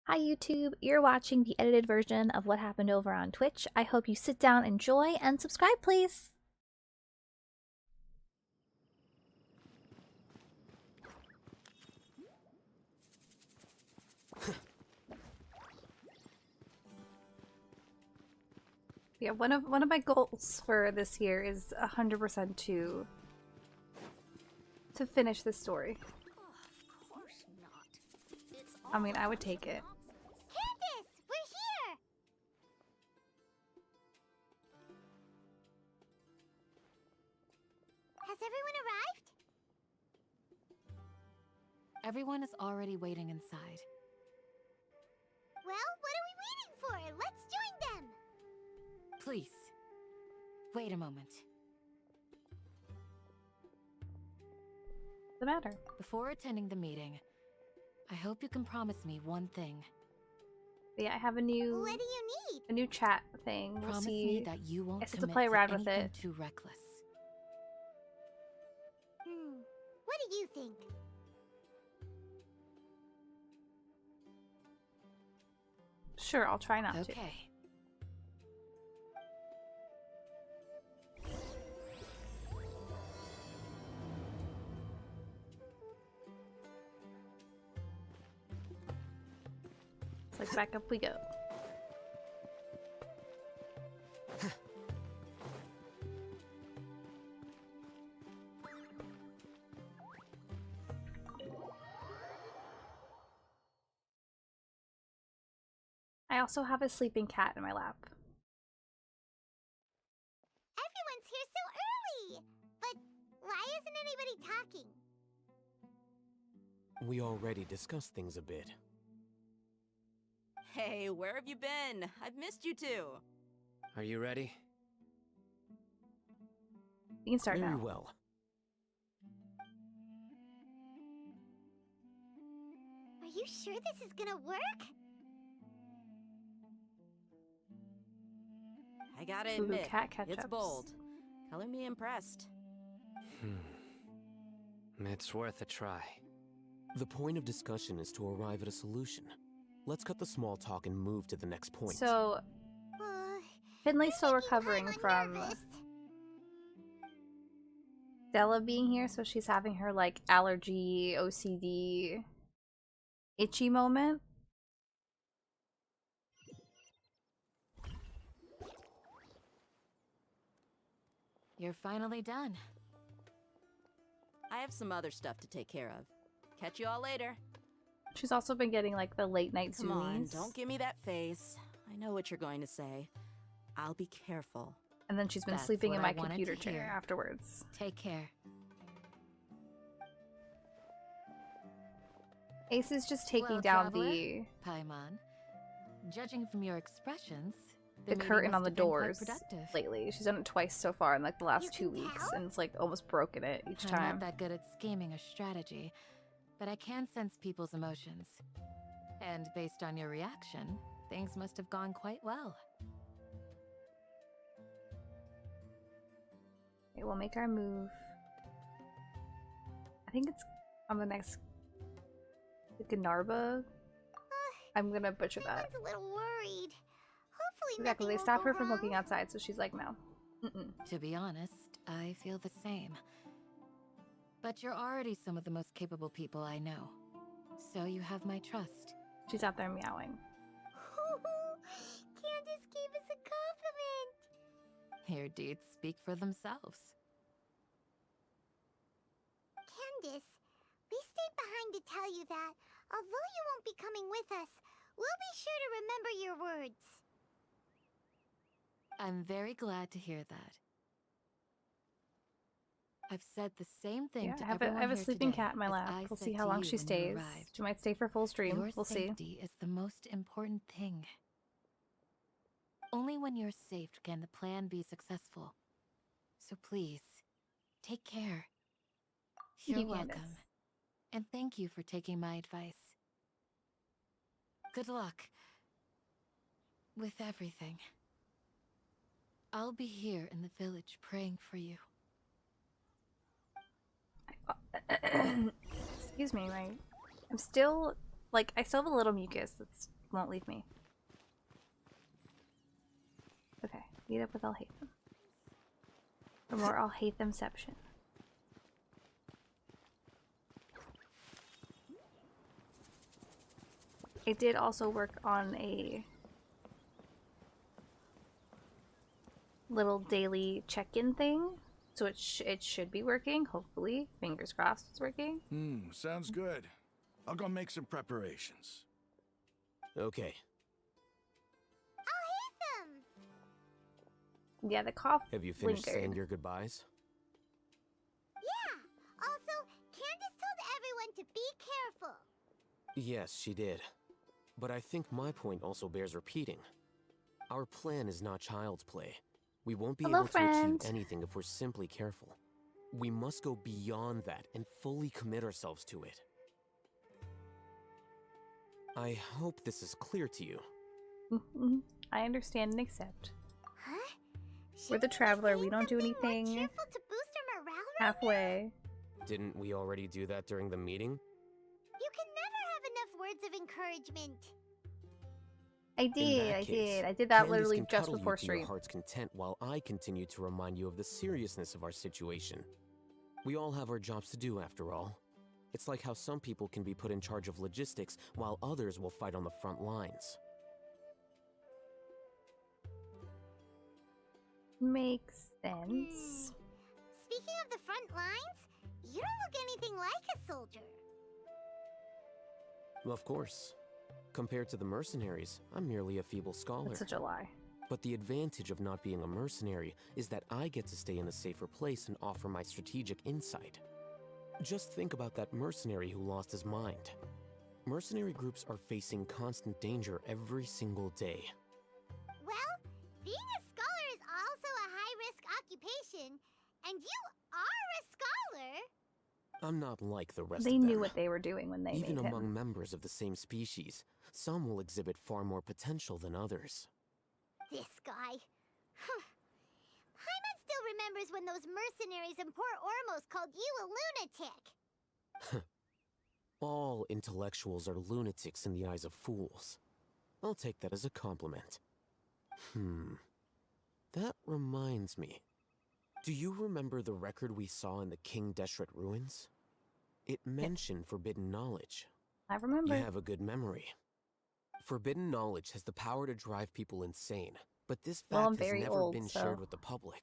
Hi YouTube, you're watching the edited version of what happened over on Twitch. I hope you sit down, enjoy, and subscribe please! Yeah, one of my goals for this year is 100% to finish this story. Of course not. I mean, I would take it. Candace, we're here. Has everyone arrived? Everyone is already waiting inside. Well, what are we waiting for? Let's join them. Please, wait a moment. What's the matter? Before attending the meeting, I hope you can promise me one thing. Yeah, I have a new What do you need? chat thing. We'll Promise see. me that you won't I just have commit to play around to with anything it. too reckless. What do you think? Sure, I'll try not to. Okay. It's like back up we go. I also have a sleeping cat in my lap. Everyone's here so early. But why isn't anybody talking? We already discussed things a bit. Hey, where have you been? I've missed you too. Are you ready? You can start Very now. well. Are you sure this is gonna work? I gotta Ooh, admit, cat it's ketchups. bold. Color me impressed. It's worth a try. The point of discussion is to arrive at a solution. Let's cut the small talk and move to the next point. So, Uh, Finley's still you're making recovering Paimon from nervous. Stella being here, so she's having her like allergy, OCD, itchy moment. You're finally done. I have some other stuff to take care of. Catch you all later. She's also been getting like the late night Come on, zoomies. don't give me that face. I know what you're going to say. I'll be careful. And then she's been That's sleeping in what my I wanted computer to chair hear. afterwards. Take care. Ace is just taking Well, down traveler, the Paimon, judging from your expressions, the meeting curtain must on the have been quite doors productive. lately. She's done it twice so far in like the last You 2 can weeks, tell? and it's like almost broken it each I'm time. not that good at scheming or strategy, but I can sense people's emotions. And based on your reaction, things must have gone quite well. Okay, we'll make our move. I think it's on the next Ganarba. I'm gonna butcher that. Paimon a little worried. Hopefully Exactly, they nothing stopped will her go from looking wrong. outside, so she's like, no. Mm-mm. To be honest, I feel the same. But you're already some of the most capable people I know. So you have my trust. She's out there meowing. Candace gave us a compliment. Your deeds speak for themselves. Candace, we stayed behind to tell you that, although you won't be coming with us, we'll be sure to remember your words. I'm very glad to hear that. I've said the same thing Yeah, to I have a everyone here sleeping today cat in my as lap. I We'll said see how to long you she when you stays. arrived. She might stay for full stream. Your We'll see. safety is the most important thing. Only when you're safe can the plan be successful. So please, take care. Thank You're you, Candace. welcome. And thank you for taking my advice. Good luck with everything. I'll be here in the village praying for you. Excuse me, I'm still, like, I still have a little mucus that's won't leave me. Okay, meet up with I'll hate them. For more I'll hate themception. I did also work on a little daily check-in thing, so it should be working, hopefully. Fingers crossed it's working. Sounds good. I'll go make some preparations. Okay. I'll hate them! Yeah, the cough Have you finished lingered. saying your goodbyes? Yeah! Also, Candace told everyone to be careful. Yes, she did. But I think my point also bears repeating. Our plan is not child's play. We won't be Hello, able to friend. achieve anything if we're simply careful. We must go beyond that and fully commit ourselves to it. I hope this is clear to you. I understand and accept. Huh? We're the Shouldn't we be traveler, we saying don't do something more anything cheerful to boost our morale right halfway. Didn't we already do that during the meeting? now? You can never have enough words of encouragement. I did that Candace literally can just cuddle before you to your stream. heart's content while I continue to remind you of the seriousness of our situation. We all have our jobs to do after all. It's like how some people can be put in charge of logistics while others will fight on the front lines. Makes sense. Speaking of the front lines, you don't look anything like a soldier. Of course. Compared to the mercenaries, I'm merely a feeble scholar. That's such a lie. But the advantage of not being a mercenary is that I get to stay in a safer place and offer my strategic insight. Just think about that mercenary who lost his mind. Mercenary groups are facing constant danger every single day. Well, being a scholar is also a high-risk occupation, and you are a scholar. I'm not like the rest They of them. knew what they were doing when they Even made among him. members of the same species, some will exhibit far more potential than others. This guy. Paimon still remembers when those mercenaries in Port Ormos called you a lunatic. All intellectuals are lunatics in the eyes of fools. I'll take that as a compliment. That reminds me. Do you remember the record we saw in the King Deshret ruins? It mentioned forbidden knowledge. I remember. You have a good memory. Forbidden knowledge has the power to drive people insane, but this Well, I'm fact has very never old, been so- shared with the public.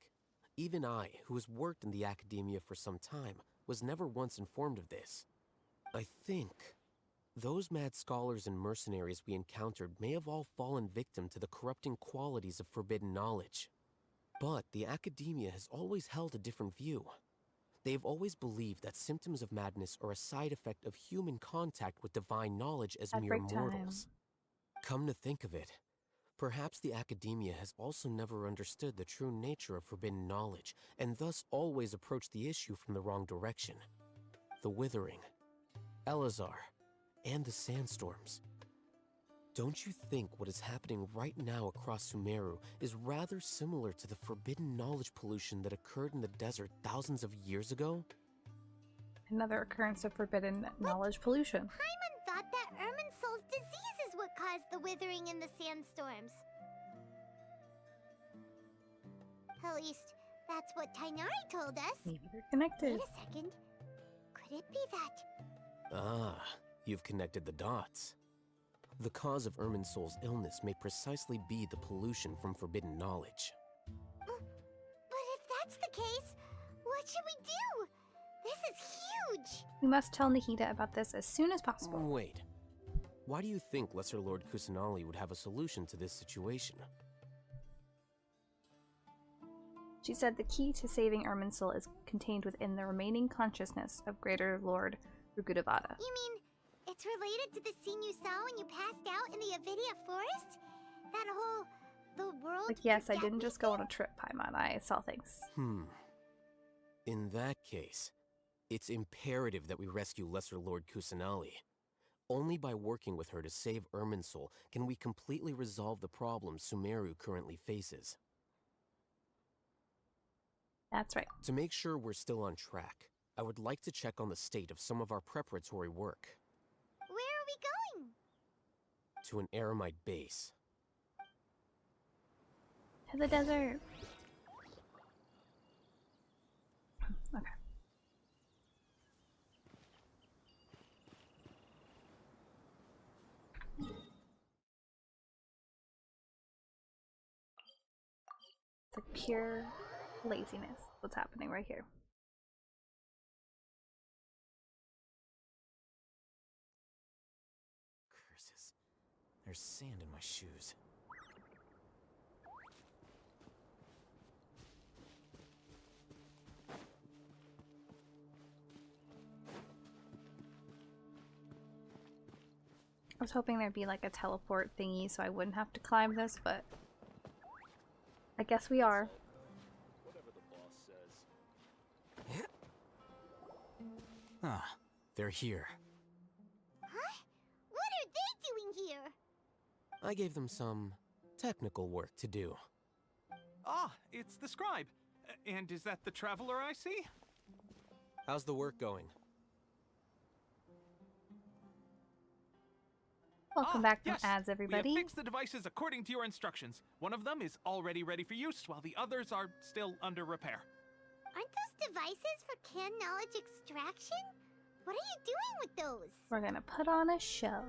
Even I, who has worked in the Akademiya for some time, was never once informed of this. I think those mad scholars and mercenaries we encountered may have all fallen victim to the corrupting qualities of forbidden knowledge. But the Akademiya has always held a different view. They have always believed that symptoms of madness are a side effect of human contact with divine knowledge as At mere break time. mortals. Come to think of it, perhaps the Akademiya has also never understood the true nature of forbidden knowledge, and thus always approached the issue from the wrong direction. The Withering, Elazar, and the sandstorms. Don't you think what is happening right now across Sumeru is rather similar to the forbidden knowledge pollution that occurred in the desert thousands of years ago? Another occurrence of forbidden knowledge pollution. Paimon thought that Irminsul's disease is what caused the withering in the sandstorms. At least, that's what Tainari told us. Maybe they're connected. Wait a second. Could it be that... Ah, you've connected the dots. The cause of Irminsul's illness may precisely be the pollution from forbidden knowledge. But if that's the case, what should we do? This is huge! We must tell Nahida about this as soon as possible. Wait. Why do you think Lesser Lord Kusanali would have a solution to this situation? She said the key to saving Irminsul is contained within the remaining consciousness of Greater Lord Rugudavada. You mean, it's related to the scene you saw when you passed out in the Avidia forest? That whole... the world... Like, yes, I forget didn't me just go on thing? a trip, Paimon. I saw things. In that case, it's imperative that we rescue Lesser Lord Kusanali. Only by working with her to save Irminsul can we completely resolve the problems Sumeru currently faces. That's right. To make sure we're still on track, I would like to check on the state of some of our preparatory work. Where are we going? to an Aramite base. To the desert. Okay. It's like pure laziness. What's happening right here? Curses. There's sand in my shoes. I was hoping there'd be like a teleport thingy so I wouldn't have to climb this, but I guess we are. Ah, they're here. Huh? What are they doing here? I gave them some technical work to do. Ah, it's the scribe. And is that the traveler I see? How's the work going? Welcome back from yes. ads, everybody. We have fixed the devices according to your instructions. One of them is already ready for use, while the others are still under repair. Aren't those devices for can knowledge extraction? What are you doing with those? We're gonna put on a show.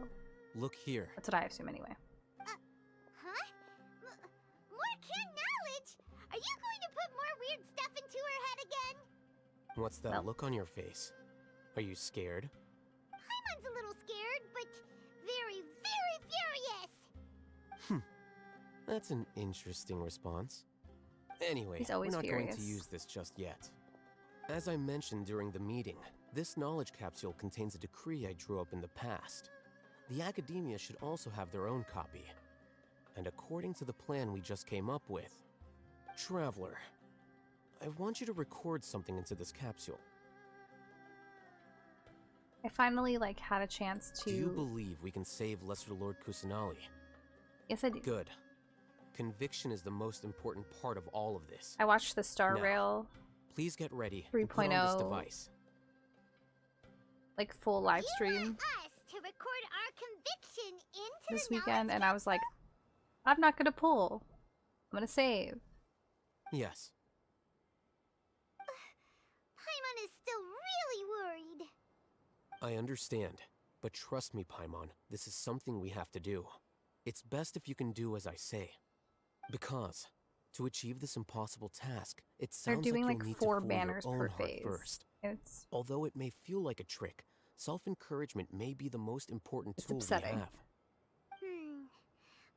Look here. That's what I assume anyway. Huh? More can knowledge? Are you going to put more weird stuff into her head again? What's that Well. look on your face? Are you scared? Paimon's a little scared, but very, very furious. That's an interesting response. Anyway, He's always we're not going to furious. use this just yet. As I mentioned during the meeting, this knowledge capsule contains a decree I drew up in the past. The Akademiya should also have their own copy. And according to the plan we just came up with, Traveler, I want you to record something into this capsule. I finally like had a chance to. Do you believe we can save Lesser Lord Kusanali? Yes, I do. Good. Conviction is the most important part of all of this. I watched the Star Now, Rail Please get ready and put on 3.0 this device. like full live You stream want us to record our conviction into this the weekend, knowledge and I was like, I'm not gonna pull. I'm gonna save. Yes. Paimon is still really worried. I understand, but trust me, Paimon, this is something we have to do. It's best if you can do as I say. Because, to achieve this impossible task, it They're sounds doing like like you'll need 4 to fool banners your per own heart phase. first. It's Although it may feel like a trick, self-encouragement may be the most important tool upsetting. we have.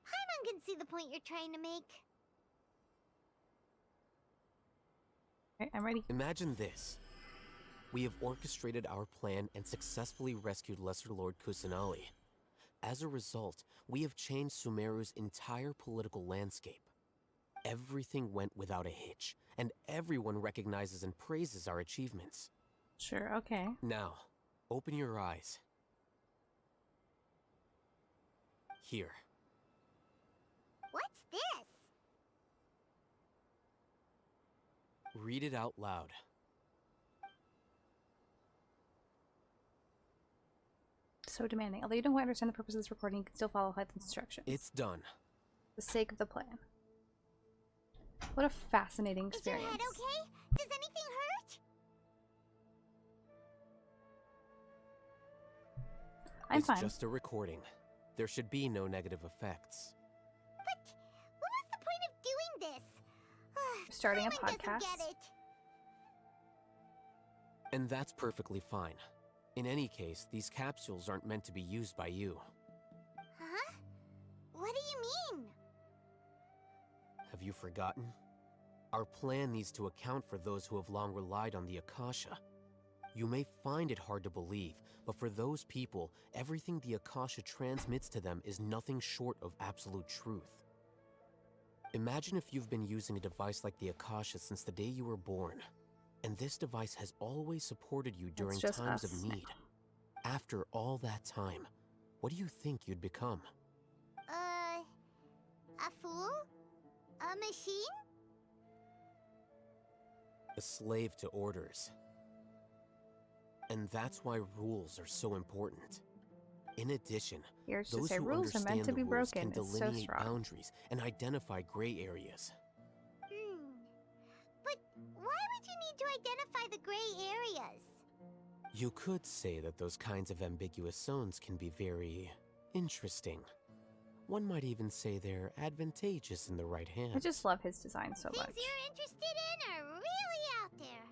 Paimon can see the point you're trying to make. okay, I'm ready. Imagine this. We have orchestrated our plan and successfully rescued Lesser Lord Kusanali. As a result, we have changed Sumeru's entire political landscape. Everything went without a hitch, and everyone recognizes and praises our achievements. Sure, okay. Now, open your eyes. Here. What's this? Read it out loud. So demanding. Although you don't quite understand the purpose of this recording, you can still follow Hythen's instructions. It's done. For the sake of the plan. What a fascinating Is your experience. head okay? Does anything hurt? I'm It's fine. just a recording. There should be no negative effects. But what was the point of doing this? Starting a Paimon doesn't podcast. get it. And that's perfectly fine. In any case, these capsules aren't meant to be used by you. Huh? What do you mean? Have you forgotten? Our plan needs to account for those who have long relied on the Akasha. You may find it hard to believe, but for those people, everything the Akasha transmits to them is nothing short of absolute truth. Imagine if you've been using a device like the Akasha since the day you were born, and this device has always supported you during just times us. of need. After all that time, what do you think you'd become? A fool? A machine? A slave to orders. And that's why rules are so important. In addition, Here's to those say who rules are meant understand to the be rules broken. can It's so delineate strong. boundaries and identify gray areas. But why would you need to identify the gray areas? You could say that those kinds of ambiguous zones can be very interesting. One might even say they're advantageous in the right hands. I just love his design so Things much. you're interested in are really out there.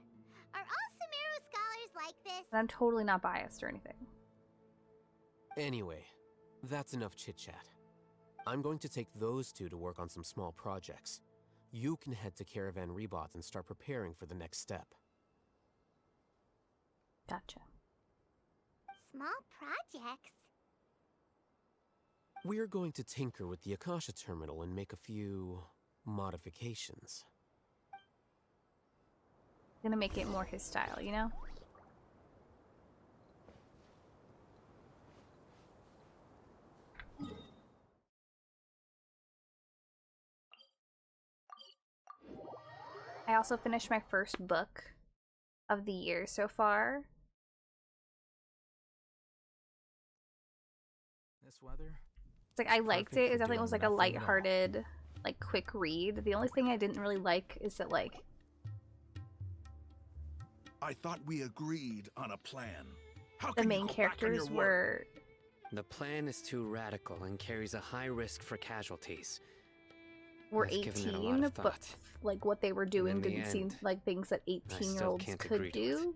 Are all Sumeru scholars like this? And I'm totally not biased or anything. Anyway, that's enough chit-chat. I'm going to take those two to work on some small projects. You can head to Caravan Rebot and start preparing for the next step. Gotcha. Small projects? We're going to tinker with the Akasha terminal and make a few modifications. Gonna make it more his style, you know? I also finished my first book of the year so far. This weather? It's like I liked perfect it. for It definitely doing was like a nothing at all. lighthearted, like quick read. The only thing I didn't really like is that like I thought we agreed on a plan. How the can you main go back on characters your word? were The plan is too radical and carries a high risk for casualties. were I've given it a lot 18, of but thought. like what they were doing in the didn't seem end, like things that still 18-year-olds can't could agree to it. do.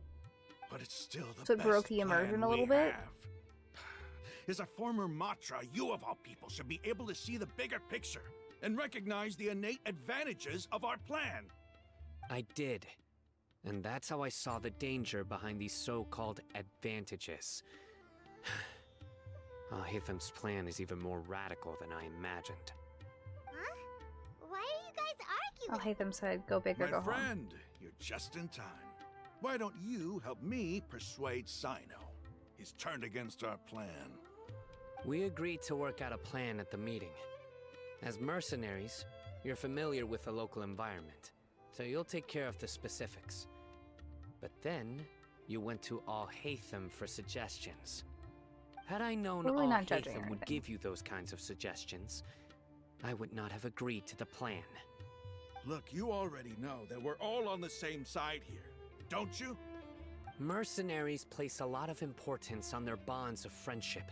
But it's still the So it best broke the immersion plan a little we bit. have. As a former Matra, you of all people should be able to see the bigger picture and recognize the innate advantages of our plan. I did. And that's how I saw the danger behind these so-called advantages. Hitham's plan is even more radical than I imagined. Huh? Why are you guys I'll arguing? hate them said go big or My go home. friend, you're just in time. Why don't you help me persuade Sino? He's turned against our plan. We agreed to work out a plan at the meeting. As mercenaries, you're familiar with the local environment, so you'll take care of the specifics. But then, you went to Al-Haytham for suggestions. Had I known Totally not judging or Al-Haytham would anything. give you those kinds of suggestions, I would not have agreed to the plan. Look, you already know that we're all on the same side here, don't you? Mercenaries place a lot of importance on their bonds of friendship,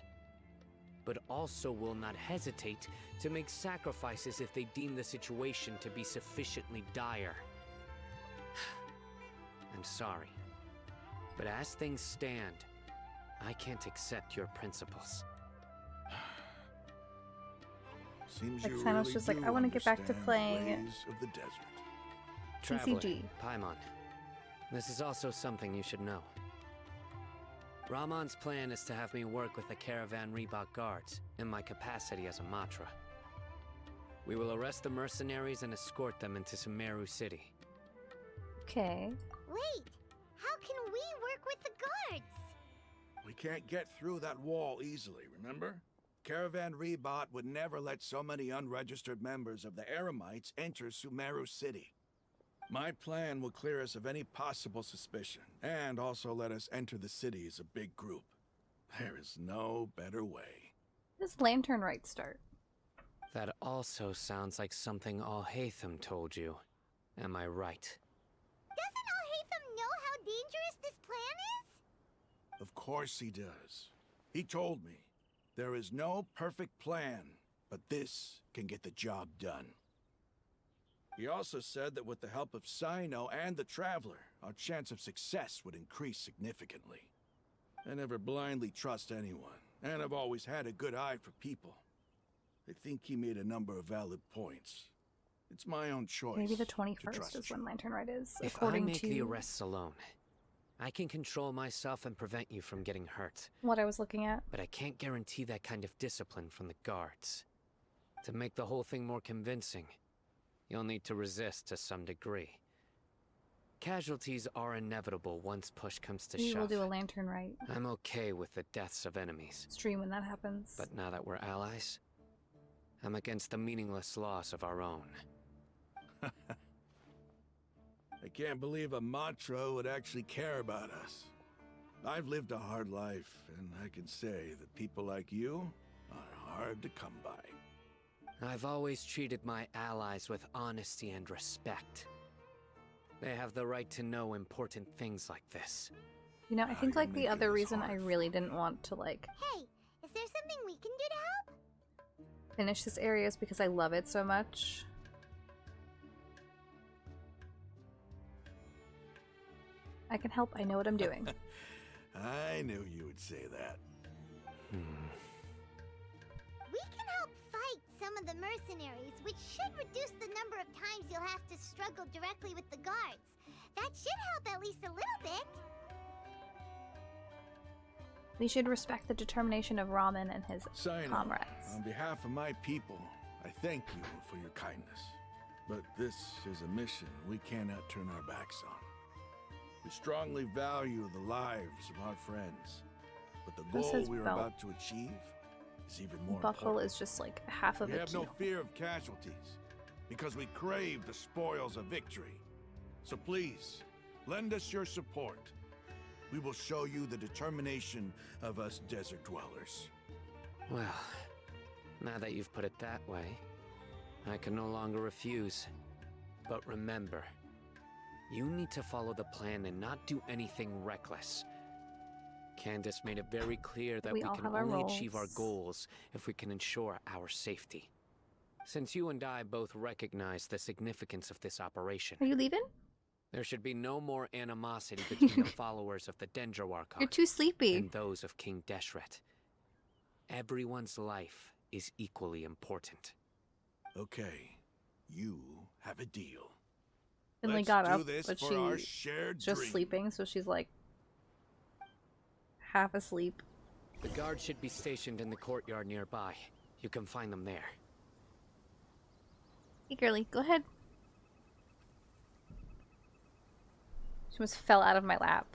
but also will not hesitate to make sacrifices if they deem the situation to be sufficiently dire. I'm sorry, but as things stand, I can't accept your principles. Seems Like you Sino's really just like, do I wanna get back to understand the playing ways of the desert. Traveler, TCG. Paimon, this is also something you should know. Ramon's plan is to have me work with the Caravan Rebot guards in my capacity as a Matra. We will arrest the mercenaries and escort them into Sumeru City. Okay. Wait, how can we work with the guards? We can't get through that wall easily, remember? Caravan Rebot would never let so many unregistered members of the Eremites enter Sumeru City. My plan will clear us of any possible suspicion, and also let us enter the city as a big group. There is no better way. This lantern right start. That also sounds like something Al-Haytham told you. Am I right? Doesn't Al-Haytham know how dangerous this plan is? Of course he does. He told me, there is no perfect plan, but this can get the job done. He also said that with the help of Sino and the Traveler, our chance of success would increase significantly. I never blindly trust anyone, and I've always had a good eye for people. I think he made a number of valid points. It's my own choice. Maybe the to 21st trust is you. when lantern right is, If I according make to the arrests alone, I can control myself and prevent you from getting hurt. what I was looking at. But I can't guarantee that kind of discipline from the guards. To make the whole thing more convincing, you'll need to resist to some degree. Casualties are inevitable once push comes to We will shove. do a lantern right I'm okay with the deaths of enemies, stream when that happens. but now that we're allies, I'm against the meaningless loss of our own. I can't believe a Matra would actually care about us. I've lived a hard life, and I can say that people like you are hard to come by. I've always treated my allies with honesty and respect. They have the right to know important things like this. You know, I Now think you're like the making other this reason I hard really for didn't me. want to like Hey, is there something we can do to help? finish this area is because I love it so much. I can help. I know what I'm doing. I knew you would say that. We can help fight some of the mercenaries, which should reduce the number of times you'll have to struggle directly with the guards. That should help at least a little bit. We should respect the determination of Ramen and his Sino, comrades. on behalf of my people, I thank you for your kindness. But this is a mission we cannot turn our backs on. We strongly value the lives of our friends, but the This goal is we are belt. about to achieve is even more Buckle important. is just like half of We it have no too. fear of casualties, because we crave the spoils of victory. So please, lend us your support. We will show you the determination of us desert dwellers. Well, now that you've put it that way, I can no longer refuse. But remember, you need to follow the plan and not do anything reckless. Candace made it very clear that We we all can have our only achieve our roles. goals if we can ensure our safety. Since you and I both recognize the significance of this operation, Are you leaving? there should be no more animosity between the followers of the Dendroarchon You're too sleepy. and those of King Deshret. Everyone's life is equally important. Okay, you have a deal. Finley Let's got do up, this but for our she's shared just dream. sleeping, so she's like half asleep. The guards should be stationed in the courtyard nearby. You can find them there. Hey, girly, go ahead. She almost fell out of my lap.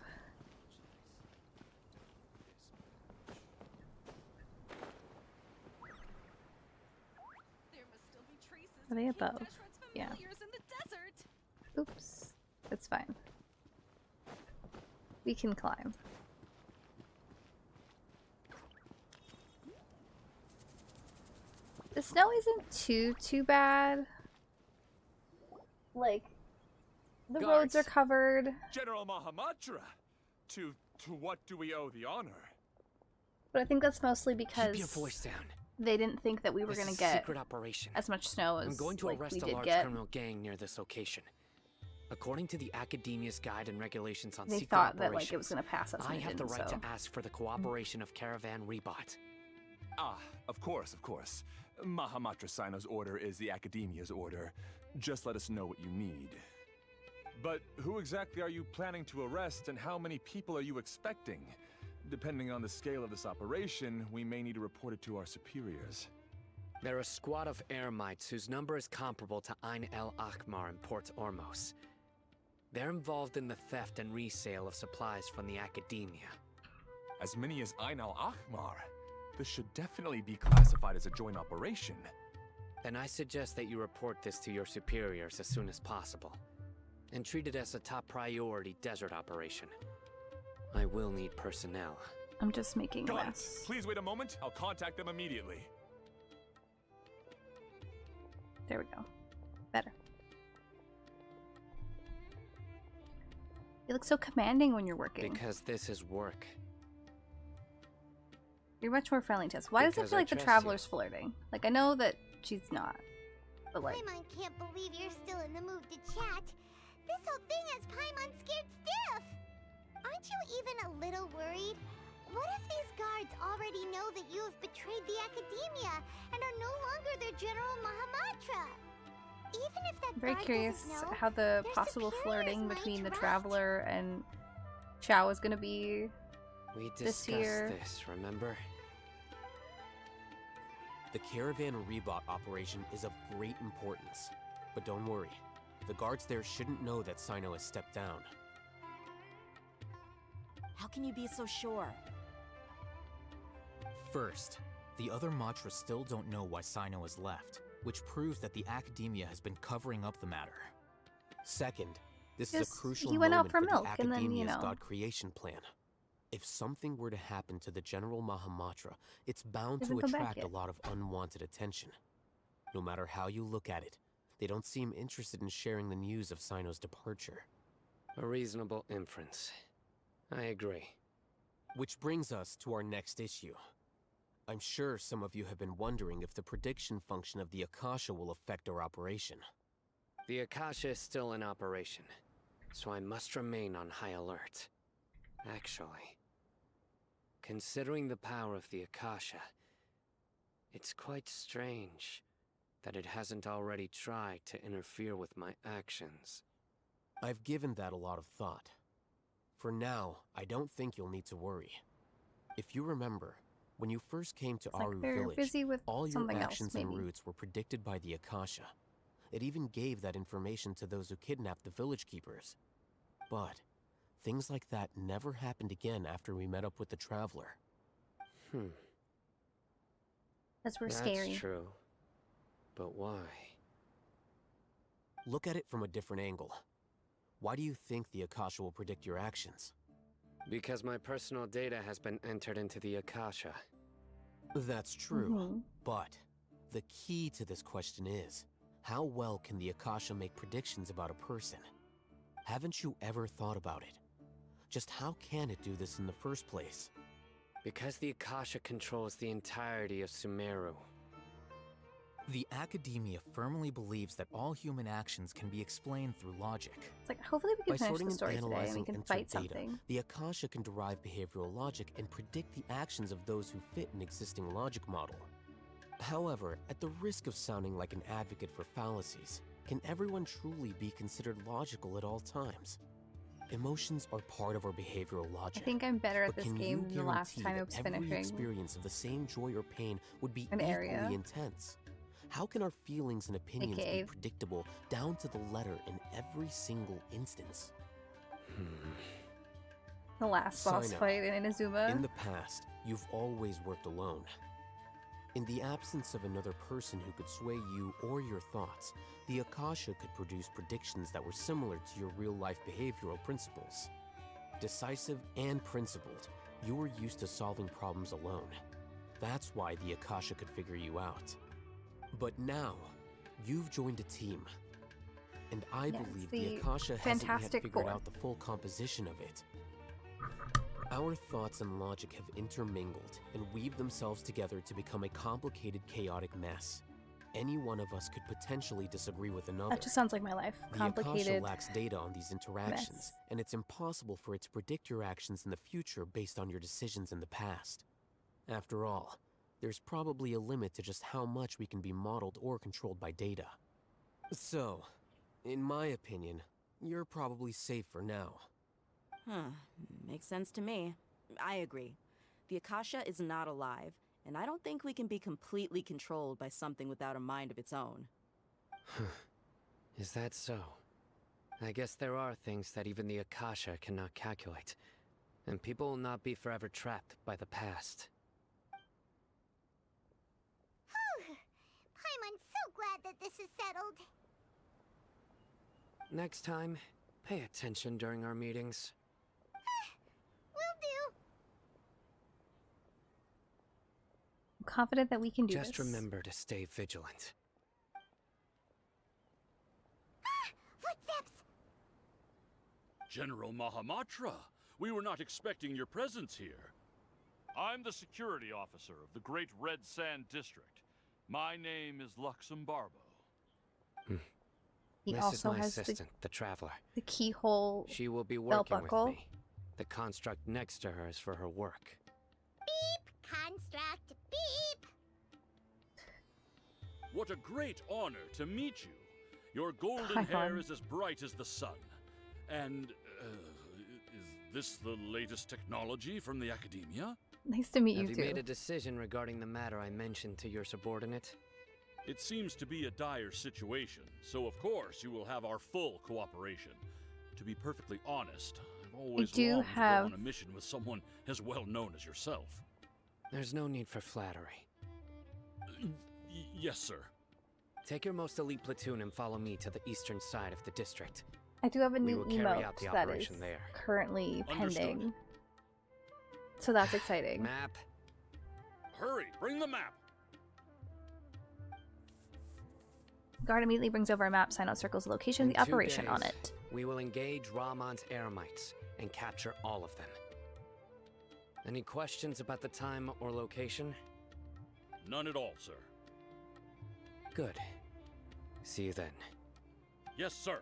Are they above? Yeah. Oops. That's fine. We can climb. The snow isn't too bad. Like, the roads are Guards. covered. General Mahamatra! To what do we owe the honor? But I think that's mostly because Keep your voice down. they didn't think that we were This gonna is a get secret operation. as much snow as I'm going to like, arrest we a did large get. criminal gang near this location. According to the Academia's guide and regulations on They secret thought that operations, like it was gonna pass us. And I it have the didn't, right so. to ask for the cooperation of Caravan Rebot. Ah, of course, of course. Mahamatra Sino's order is the Academia's order. Just let us know what you need. But who exactly are you planning to arrest, and how many people are you expecting? Depending on the scale of this operation, we may need to report it to our superiors. They're a squad of Eremites whose number is comparable to Ain El Akmar in Port Ormos. They're involved in the theft and resale of supplies from the Academia. As many as Ain al-Ahmar. This should definitely be classified as a joint operation. Then I suggest that you report this to your superiors as soon as possible, and treat it as a top priority desert operation. I will need personnel. I'm just making a Got it. mess. Please wait a moment. I'll contact them immediately. There we go. Better. You look so commanding when you're working. Because this is work. You're much more friendly to us. Why does it Because feel I like the trust traveler's flirting? Like, I know that she's not. But like, Paimon can't believe you're still in the mood to chat. This whole thing has Paimon scared stiff. Aren't you even a little worried? What if these guards already know that you have betrayed the Academia and are no longer their General Mahamatra? Even if that I'm very guard curious doesn't know, how the their possible superiors flirting might between the trust. traveler and Chao is gonna be. We This discussed year- this, remember? The Caravan Rebot operation is of great importance. But don't worry, the guards there shouldn't know that Sino has stepped down. How can you be so sure? First, the other Matras still don't know why Sino has left, which proves that the Academia has been covering up the matter. Second, this Yes, is a crucial he went out moment for for milk, the and then, Academia's you know. God creation plan. If something were to happen to the General Mahamatra, it's bound Doesn't to come back attract a yet. lot of unwanted attention. No matter how you look at it, they don't seem interested in sharing the news of Sino's departure. A reasonable inference. I agree. Which brings us to our next issue. I'm sure some of you have been wondering if the prediction function of the Akasha will affect our operation. The Akasha is still in operation, so I must remain on high alert. Actually, considering the power of the Akasha, it's quite strange that it hasn't already tried to interfere with my actions. I've given that a lot of thought. For now, I don't think you'll need to worry. If you remember, when you first came to It's like Aru they're Village, busy with all your something else, actions and maybe. routes were predicted by the Akasha. It even gave that information to those who kidnapped the village keepers. But things like that never happened again after we met up with the Traveler. That's That's scary. true. But why? Look at it from a different angle. Why do you think the Akasha will predict your actions? Because my personal data has been entered into the Akasha. That's true, Mm-hmm. but the key to this question is, how well can the Akasha make predictions about a person? Haven't you ever thought about it? Just how can it do this in the first place? Because the Akasha controls the entirety of Sumeru. The Akademiya firmly believes that all human actions can be explained through logic. It's like, hopefully we By can finish sorting the and story today and analyzing we can entered fight data, something. the Akasha can derive behavioral logic and predict the actions of those who fit an existing logic model. However, at the risk of sounding like an advocate for fallacies, can everyone truly be considered logical at all times? Emotions are part of our behavioral I logic. think I'm better at But this can game you than the last guarantee time I that was every finishing experience of the same joy or pain would be an equally area. intense? How can our feelings and opinions be cave. predictable down to the letter in every single instance? The last boss Sino, fight in Inazuma. In the past, you've always worked alone. In the absence of another person who could sway you or your thoughts, the Akasha could produce predictions that were similar to your real-life behavioral principles. Decisive and principled, you were used to solving problems alone. That's why the Akasha could figure you out. But now, you've joined a team. And I Yes, believe the the Akasha hasn't yet Fantastic figured Four. out the full composition of it. Our thoughts and logic have intermingled and weaved themselves together to become a complicated, chaotic mess. Any one of us could potentially disagree with another. That just sounds like my life. The Complicated. Akasha lacks data on these interactions, mess. and it's impossible for it to predict your actions in the future based on your decisions in the past. After all, there's probably a limit to just how much we can be modeled or controlled by data. So, in my opinion, you're probably safe for now. Huh. Makes sense to me. I agree. The Akasha is not alive, and I don't think we can be completely controlled by something without a mind of its own. Is that so? I guess there are things that even the Akasha cannot calculate, and people will not be forever trapped by the past. Whew. Paimon's so glad that this is settled. Next time, pay attention during our meetings. Will do. I'm confident that we can do Just this. remember to stay vigilant. Footsteps! General Mahamatra, we were not expecting your presence here. I'm the security officer of the Great Red Sand District. My name is Luxembarbo. He This is also my has assistant, the Traveler. the keyhole. She will be belt working buckle. with me. The construct next to her is for her work. Beep! Construct, beep! What a great honor to meet you. Your golden Hi, hair hon. is as bright as the sun. And, is this the latest technology from the Akademiya? Nice to meet Have you you too. made a decision regarding the matter I mentioned to your subordinate? It seems to be a dire situation, so of course you will have our full cooperation. To be perfectly honest, I've always do longed to have- go on a mission with someone as well known as yourself. There's no need for flattery. Yes, sir. Take your most elite platoon and follow me to the eastern side of the district. I do have a We new will carry out emote the that is operation there. currently Understood. pending. So that's exciting. Map. Hurry, bring the map. Guard immediately brings over a map. Sino circles the location of In the 2 operation on days, it. We will engage Rahman's Eremites and capture all of them. Any questions about the time or location? None at all, sir. Good. See you then. Yes, sir.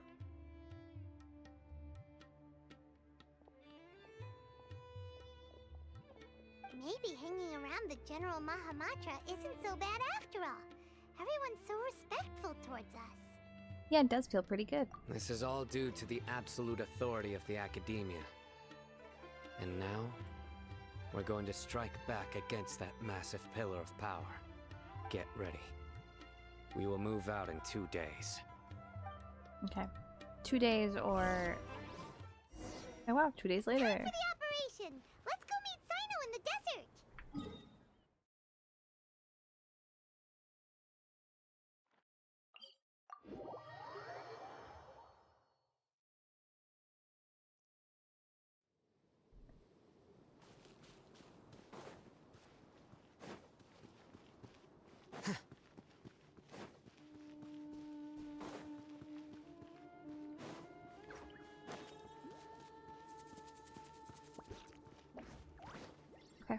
Maybe hanging around the General Mahamatra isn't so bad after all. Everyone's so respectful towards us. Yeah, it does feel pretty good. This is all due to the absolute authority of the Akademiya. And now, we're going to strike back against that massive pillar of power. Get ready. We will move out in 2 days. Okay. 2 days or... Oh wow, 2 days later. Time for the operation! Let's go meet Sino in the desert! Okay.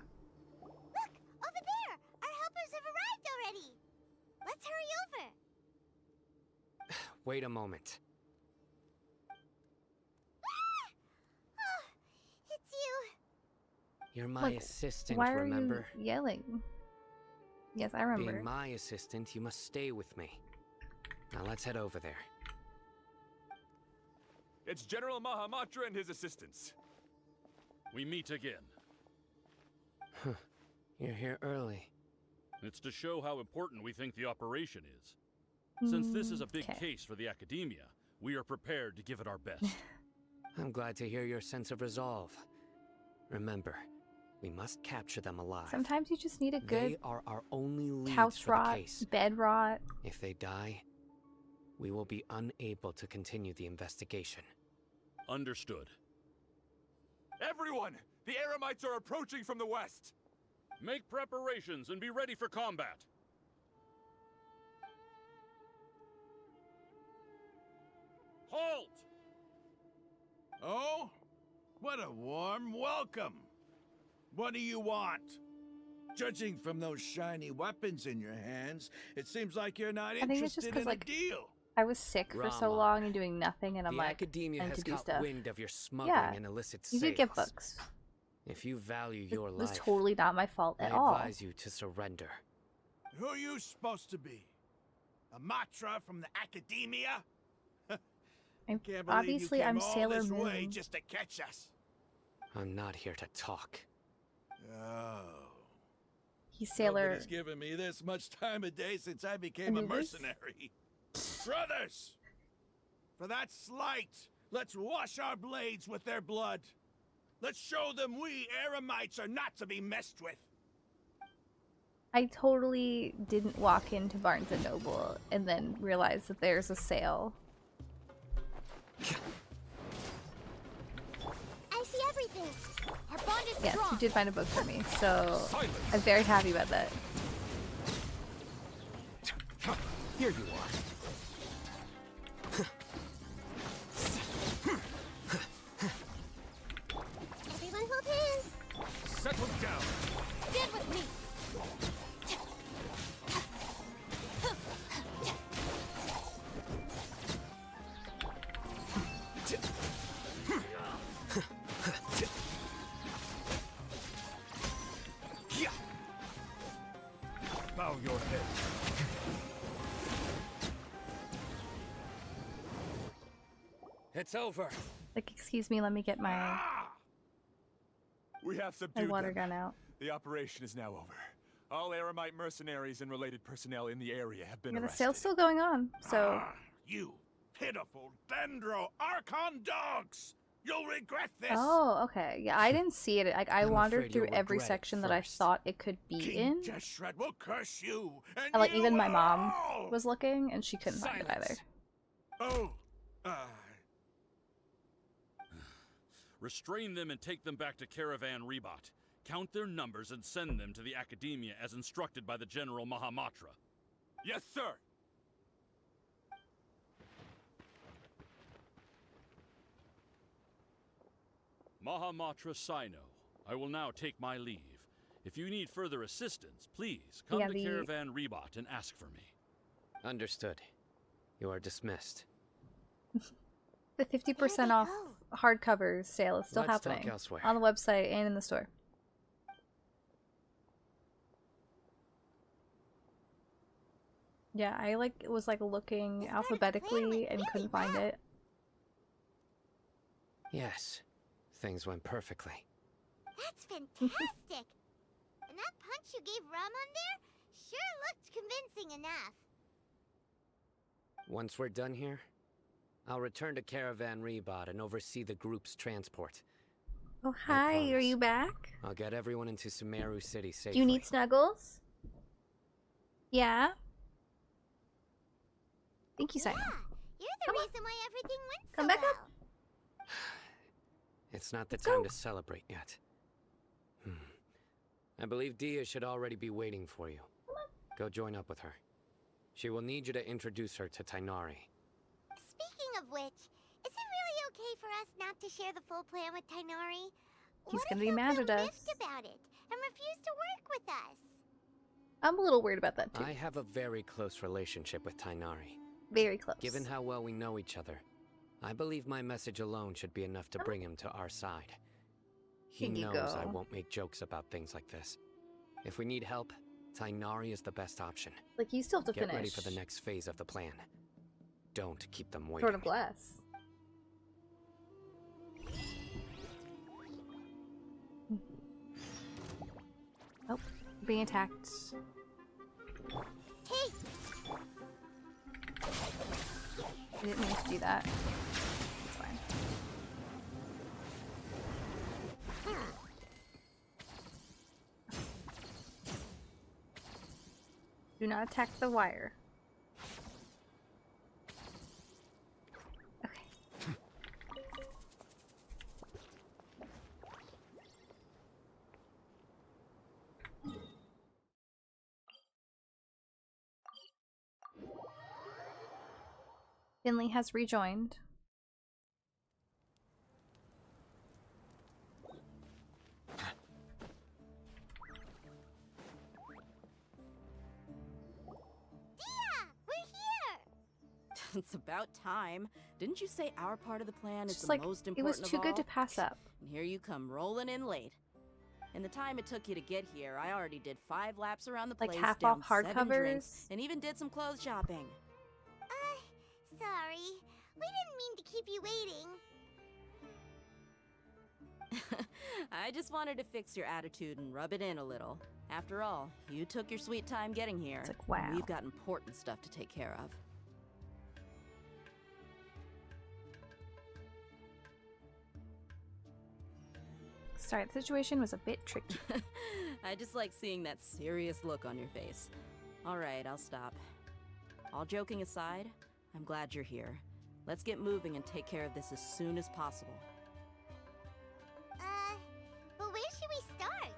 Look! Over there! Our helpers have arrived already! Let's hurry over! Wait a moment. Ah! Oh, it's you! You're my Like, assistant, why are remember? you yelling? Yes, I remember. Being my assistant, you must stay with me. Now let's head over there. It's General Mahamatra and his assistants. We meet again. You're here early. It's to show how important we think the operation is. Since this is a big case for the Akademiya, we are prepared to give it our best. I'm glad to hear your sense of resolve. Remember, we must capture them alive. Sometimes you just need a good They are our only leads house for rot, the case. bed rot. If they die, we will be unable to continue the investigation. Understood. Everyone! The Eremites are approaching from the west! Make preparations and be ready for combat. Halt! Oh? What a warm welcome. What do you want? Judging from those shiny weapons in your hands, it seems like you're not I think it's just interested 'cause, in a like, deal. I was sick for so Rama. long and doing nothing, and I'm The like, Akademiya I need has to do caught stuff. wind of your smuggling Yeah, and illicit you sales. could get books. If you value It your was life, totally not my fault I at all. advise you to surrender. Who are you supposed to be? A Matra from the Akademiya? Can't believe Obviously, you came I'm all Sailor this way Moon. just to catch us. I'm not here to talk. Oh. He's Sailor. Nobody's given me this much time of day since I became a Anubis? mercenary. Brothers! For that slight, let's wash our blades with their blood. Let's show them we Eremites are not to be messed with. I totally didn't walk into Barnes & Noble and then realize that there's a sale. I see everything! Our bond is Yes, strong! you did find a book for me, so I'm very happy about that. Here you are. Everyone hold hands! Settle down! Stand with me! Bow your head. It's over. Like, excuse me, let me get my We have subdued water them. gun out. The operation is now over. All Eremite mercenaries and related personnel in the area have been Yeah, the arrested. sale's still going on, so You pitiful Dendro Archon dogs! You'll regret this! oh, okay. Yeah, I didn't see it. Like, I I'm wandered afraid through you'll every regret it section that I first. thought it could be King in. Jeshret will curse you, and And, like, you even my mom all! was looking, and she couldn't find it either. Oh, Restrain them and take them back to Caravan Rebot. count their numbers and send them to the Akademiya as instructed by the General Mahamatra. Yes, sir! Mahamatra Sino, I will now take my leave. If you need further assistance, please come to Caravan Rebot and ask for me. Understood. You are dismissed. The 50% off hardcovers sale is still Let's talk happening elsewhere. on the website and in the store. Yeah, I was looking alphabetically and couldn't find it. Yes, things went perfectly. That's fantastic! And that punch you gave Rum on there sure looked convincing enough. Once we're done here, I'll return to Caravan Rebot and oversee the group's transport. Oh, hi, are you back? I'll get everyone into Sumeru City safely. Do you need snuggles? Yeah? Thank you, Simon. Yeah, you're the reason why everything went so Come back well. up. It's not the time to celebrate yet. I believe Dia should already be waiting for you. Go join up with her. She will need you to introduce her to Tainari. Speaking of which, is it really okay for us not to share the full plan with Tainari? He's gonna be mad at us. Miffed about it and refuse to work with us. I'm a little worried about that too. I have a very close relationship with Tainari. Very close. Given how well we know each other, I believe my message alone should be enough to bring him to our side. He knows I won't make jokes about things like this. If we need help, Tainari is the best option. Like, you still have to Get finish. ready for the next phase of the plan. Don't keep them waiting. Throne of Glass. Oh, being attacked. Hey! I didn't mean to do that. It's fine. Do not attack the wire. Okay. Finley has rejoined. It's about time. Didn't you say our part of the plan is Just the like, most it important was too of good all? to pass up. And here you come rolling in late. In the time it took you to get here, I already did 5 laps around the Like place, half down off 7 drinks, hardcovers? and even did some clothes shopping. Sorry. We didn't mean to keep you waiting. I just wanted to fix your attitude and rub it in a little. After all, you took your sweet time getting here. It's like, wow. We've got important stuff to take care of. Sorry, the situation was a bit tricky. I just like seeing that serious look on your face. Alright, I'll stop. All joking aside, I'm glad you're here. Let's get moving and take care of this as soon as possible. But where should we start?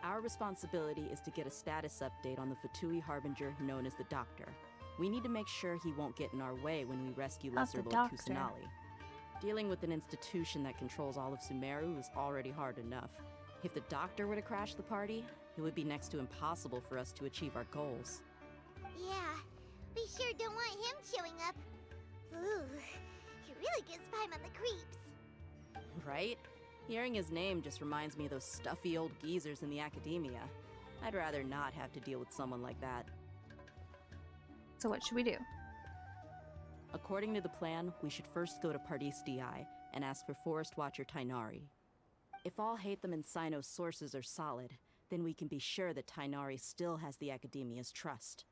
Our responsibility is to get a status update on the Fatui Harbinger known as the Doctor. We need to make sure he won't get in our way when we rescue Lesser the Lord Doctor. Kusanali. Dealing with an institution that controls all of Sumeru is already hard enough. If the Doctor were to crash the party, it would be next to impossible for us to achieve our goals. Yeah, we sure don't want him showing up. Ooh, he really gives Paimon the creeps. Right? Hearing his name just reminds me of those stuffy old geezers in the Akademiya. I'd rather not have to deal with someone like that. So what should we do? According to the plan, we should first go to Pardis DI and ask for Forest Watcher Tainari. If all Hatham and Sino's sources are solid, then we can be sure that Tainari still has the Akademiya's trust.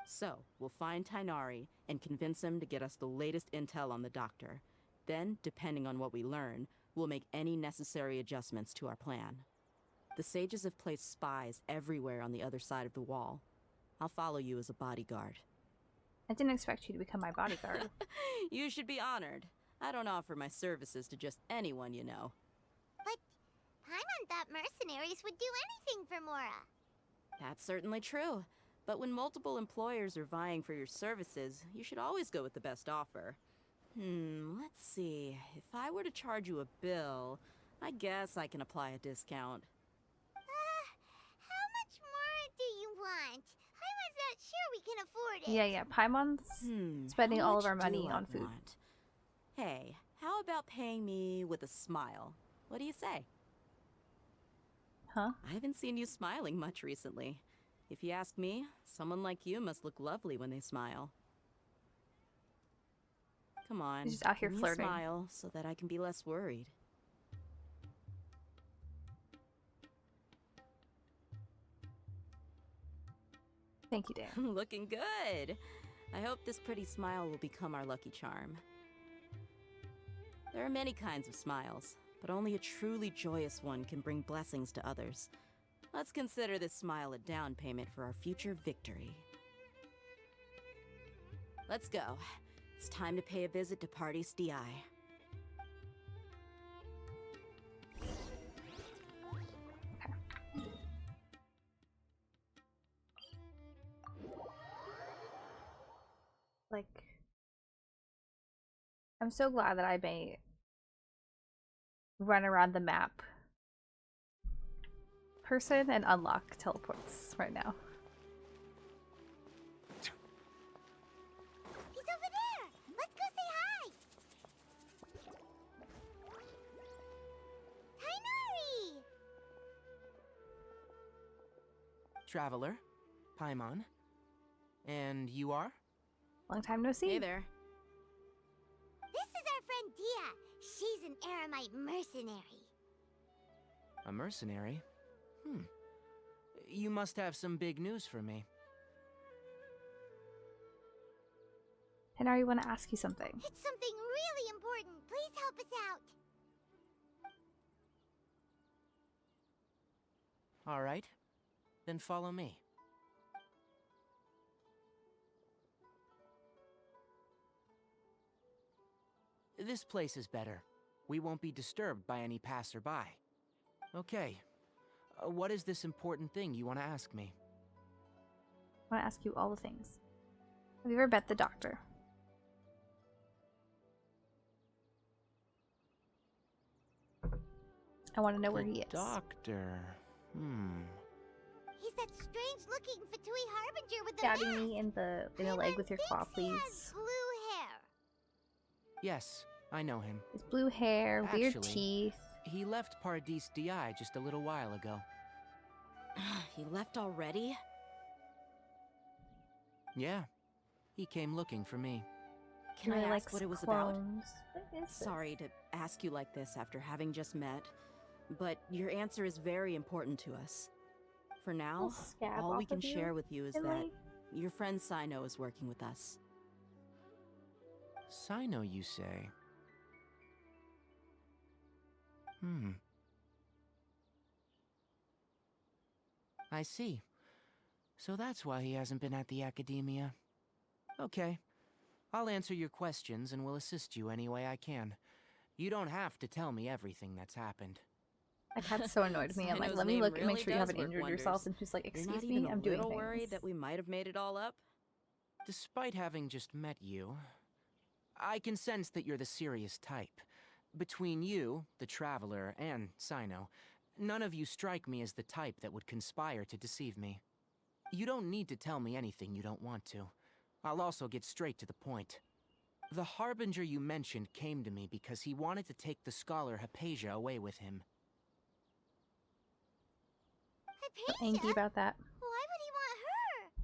So, we'll find Tainari and convince him to get us the latest intel on the Doctor. Then, depending on what we learn, we'll make any necessary adjustments to our plan. The sages have placed spies everywhere on the other side of the wall. I'll follow you as a bodyguard. I didn't expect you to become my bodyguard. You should be honored. I don't offer my services to just anyone you know. But Paimon thought mercenaries would do anything for Mora. That's certainly true. But when multiple employers are vying for your services, you should always go with the best offer. Let's see. If I were to charge you a bill, I guess I can apply a discount. How much more do you want? Paimon's not sure we can afford it. Yeah. Paimon's spending how all of much our money do I on food. want? Hey, how about paying me with a smile? What do you say? Huh? I haven't seen you smiling much recently. If you ask me, someone like you must look lovely when they smile. Come on, He's just out here give me flirting. a smile so that I can be less worried. Thank you, Dan. Looking good. I hope this pretty smile will become our lucky charm. There are many kinds of smiles, but only a truly joyous one can bring blessings to others. Let's consider this smile a down payment for our future victory. Let's go. It's time to pay a visit to Party's DI. Like, I'm so glad that I may run around the map person and unlock teleports right now. He's over there! Let's go say hi! Tainari! Traveler, Paimon. And you are? Long time no see. Hey there. This is our friend Dia. She's an Aramite mercenary. A mercenary? You must have some big news for me. Henry, I want to ask you something. It's something really important. Please help us out. All right. Then follow me. This place is better. We won't be disturbed by any passerby. Okay. What is this important thing you want to ask me? I want to ask you all the things. Have you ever met the doctor? I want to know where he is. Doctor. He's that strange-looking Fatui Harbinger with the Stabbing mask. me in the leg with your claw, He has please. blue hair. Yes, I know him. His blue hair, weird Actually, teeth. He left Paradis DI just a little while ago. He left already? Yeah. He came looking for me. Can I Really ask likes what it was about? clones. What is this? Sorry to ask you like this after having just met, but your answer is very important to us. For now, Little scab all we off can of you, share with you is that Finley. your friend Sino is working with us. Sino, you say? I see. So that's why he hasn't been at the Akademiya. Okay. I'll answer your questions and will assist you any way I can. You don't have to tell me everything that's happened. My cat's so annoyed with me. I'm like, Sino's let me name look and make really sure you does haven't work injured wonders. yourself. And she's like, You're excuse not me, even I'm a doing little things. worried that we might have made it all up? Despite having just met you, I can sense that you're the serious type. Between you, the Traveler, and Sino, none of you strike me as the type that would conspire to deceive me. You don't need to tell me anything you don't want to. I'll also get straight to the point. The Harbinger you mentioned came to me because he wanted to take the scholar Hypatia away with him. Hypatia? Angry about that. Why would he want her?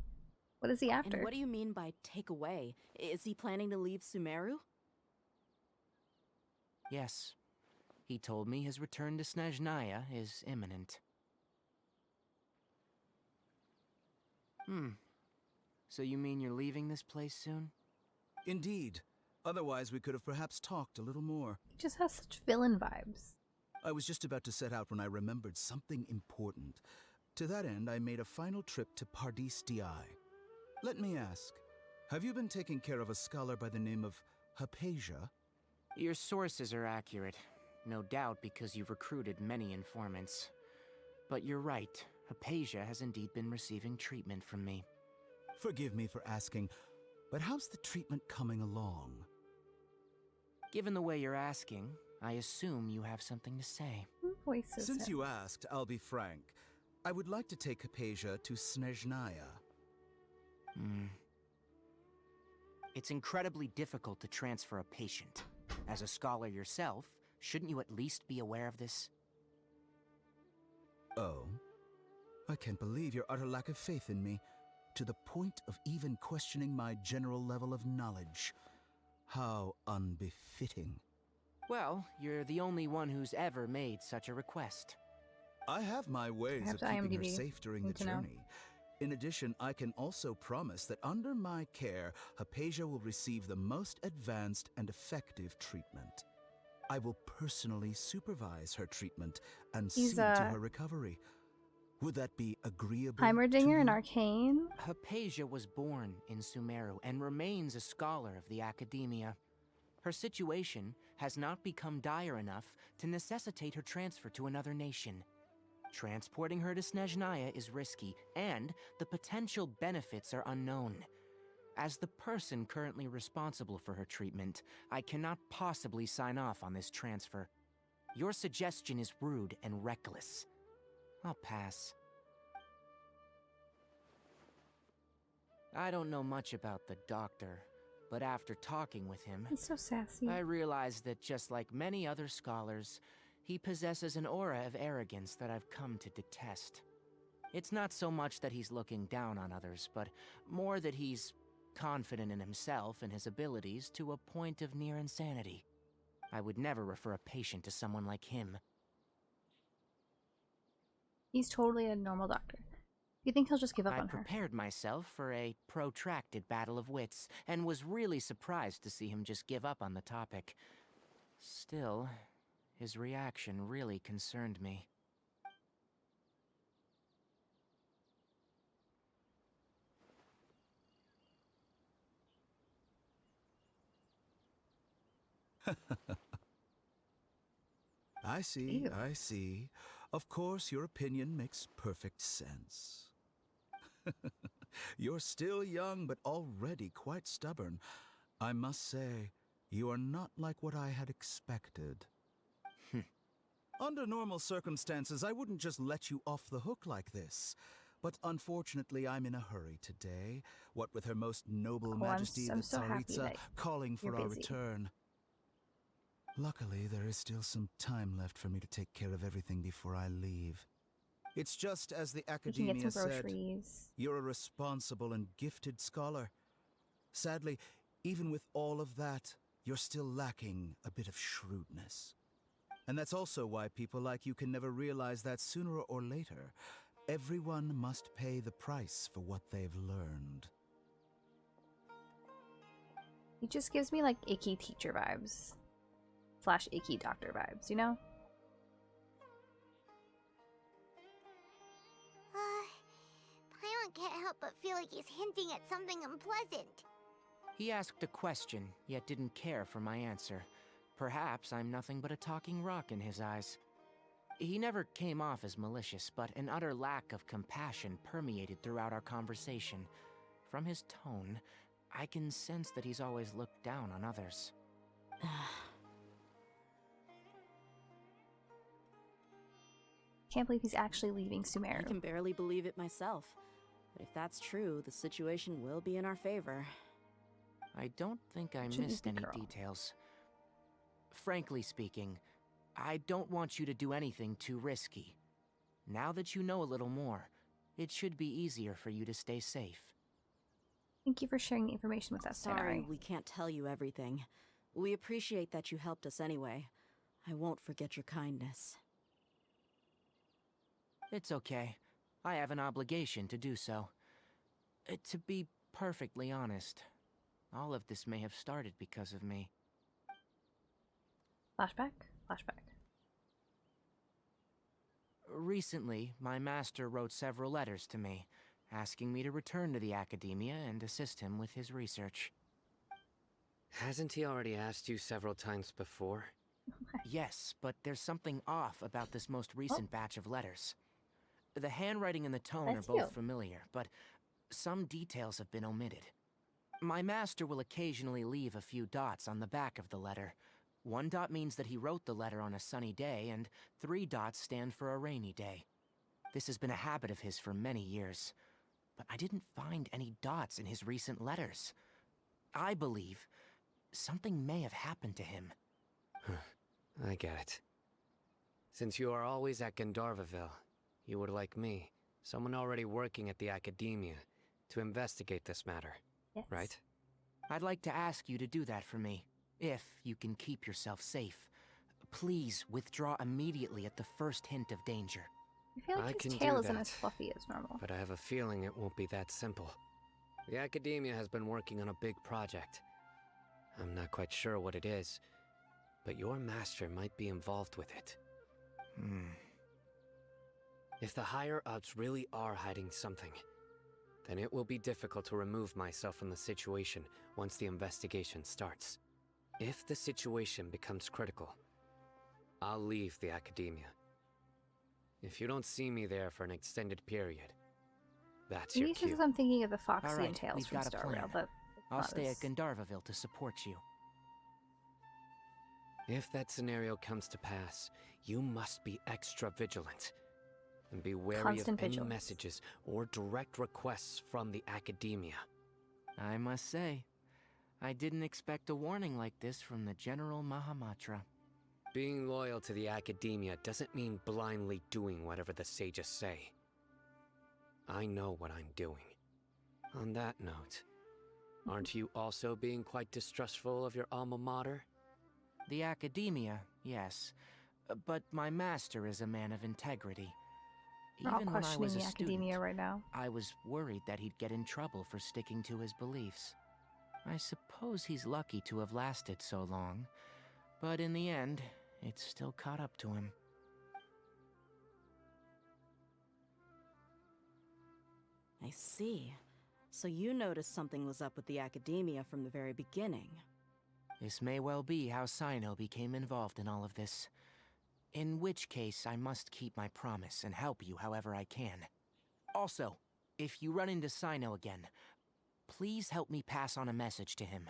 What is he after? And what do you mean by take away? Is he planning to leave Sumeru? Yes. He told me his return to Snezhnaya is imminent. So you mean you're leaving this place soon? Indeed. Otherwise, we could have perhaps talked a little more. He just has such villain vibes. I was just about to set out when I remembered something important. To that end, I made a final trip to Paradis DI. Let me ask, have you been taking care of a scholar by the name of Hypatia? Your sources are accurate. no doubt because you've recruited many informants. But you're right, Hypatia has indeed been receiving treatment from me. Forgive me for asking, but how's the treatment coming along? Given the way you're asking, I assume you have something to say. Who voices Since him? you asked, I'll be frank. I would like to take Hypatia to Snezhnaya. It's incredibly difficult to transfer a patient. As a scholar yourself, shouldn't you at least be aware of this? Oh? I can't believe your utter lack of faith in me, to the point of even questioning my general level of knowledge. How unbefitting. Well, you're the only one who's ever made such a request. I have my ways have of to keeping her IMDb. safe during the Need to know. journey. In addition, I can also promise that under my care, Hypatia will receive the most advanced and effective treatment. I will personally supervise her treatment and He's, see to her recovery. Would that be agreeable to Heimerdinger you? and Arcane? Hypatia was born in Sumeru and remains a scholar of the Akademiya. Her situation has not become dire enough to necessitate her transfer to another nation. Transporting her to Snezhnaya is risky, and the potential benefits are unknown. As the person currently responsible for her treatment, I cannot possibly sign off on this transfer. Your suggestion is rude and reckless. I'll pass. I don't know much about the doctor, but after talking with him, He's so sassy. I realized that just like many other scholars, he possesses an aura of arrogance that I've come to detest. It's not so much that he's looking down on others, but more that he's confident in himself and his abilities to a point of near insanity. I would never refer a patient to someone like him. He's totally a normal doctor. You think he'll just give up I on her? prepared myself for a protracted battle of wits, and was really surprised to see him just give up on the topic. Still, his reaction really concerned me. I see, Ew. I see. Of course, your opinion makes perfect sense. You're still young, but already quite stubborn. I must say, you are not like what I had expected. Under normal circumstances, I wouldn't just let you off the hook like this. But unfortunately, I'm in a hurry today. What with Her Most Noble Majesty I'm the so happy Tsaritsa that calling for you're our busy. return. Luckily, there is still some time left for me to take care of everything before I leave. It's just as the We can get Akademiya some said, groceries. you're a responsible and gifted scholar. Sadly, even with all of that, you're still lacking a bit of shrewdness. And that's also why people like you can never realize that sooner or later, everyone must pay the price for what they've learned. He just gives me like icky teacher vibes. / icky doctor vibes, you know? Paimon can't help but feel like he's hinting at something unpleasant. He asked a question, yet didn't care for my answer. Perhaps I'm nothing but a talking rock in his eyes. He never came off as malicious, but an utter lack of compassion permeated throughout our conversation. From his tone, I can sense that he's always looked down on others. Can't believe he's actually leaving I Sumeru. can barely believe it myself. But if that's true, the situation will be in our favor. I don't think I Such an missed easy any girl. details. Frankly speaking, I don't want you to do anything too risky. Now that you know a little more, it should be easier for you to stay safe. Thank you for sharing the information with us, Sorry, Tanari. we can't tell you everything. We appreciate that you helped us anyway. I won't forget your kindness. It's okay. I have an obligation to do so. To be perfectly honest, all of this may have started because of me. Flashback? Flashback. Recently, my master wrote several letters to me, asking me to return to the Akademiya and assist him with his research. Hasn't he already asked you several times before? Yes, but there's something off about this most recent batch of letters. The handwriting and the tone That's are both you. familiar, but some details have been omitted. My master will occasionally leave a few dots on the back of the letter. 1 dot means that he wrote the letter on a sunny day, and 3 dots stand for a rainy day. This has been a habit of his for many years, but I didn't find any dots in his recent letters. I believe something may have happened to him. I get it. Since you are always at Gandharvaville, you would like me, someone already working at the Akademiya, to investigate this matter, Yes. right? I'd like to ask you to do that for me, if you can keep yourself safe. Please withdraw immediately at the first hint of danger. I feel I like can his do tail isn't that, as fluffy as normal. But I have a feeling it won't be that simple. The Akademiya has been working on a big project. I'm not quite sure what it is, but your master might be involved with it. If the higher-ups really are hiding something, then it will be difficult to remove myself from the situation once the investigation starts. If the situation becomes critical, I'll leave the Akademiya. If you don't see me there for an extended period, that's your Maybe it's just cue. 'cause I'm thinking of the Foxy All right, and Tails we've from got a Star Rail, plan. but I'll not stay as- at Gandharvaville to support you. If that scenario comes to pass, you must be extra vigilant. And be wary Constant of any vigilance. messages or direct requests from the Akademiya. I must say, I didn't expect a warning like this from the General Mahamatra. Being loyal to the Akademiya doesn't mean blindly doing whatever the sages say. I know what I'm doing. On that note, aren't you also being quite distrustful of your alma mater? The Akademiya, yes. But my master is a man of integrity. We're all Even when I questioning was a the student, Academia right now. I was worried that he'd get in trouble for sticking to his beliefs. I suppose he's lucky to have lasted so long, but in the end, it's still caught up to him. I see. So you noticed something was up with the Akademiya from the very beginning. This may well be how Sino became involved in all of this. In which case, I must keep my promise and help you however I can. Also, if you run into Sino again, please help me pass on a message to him.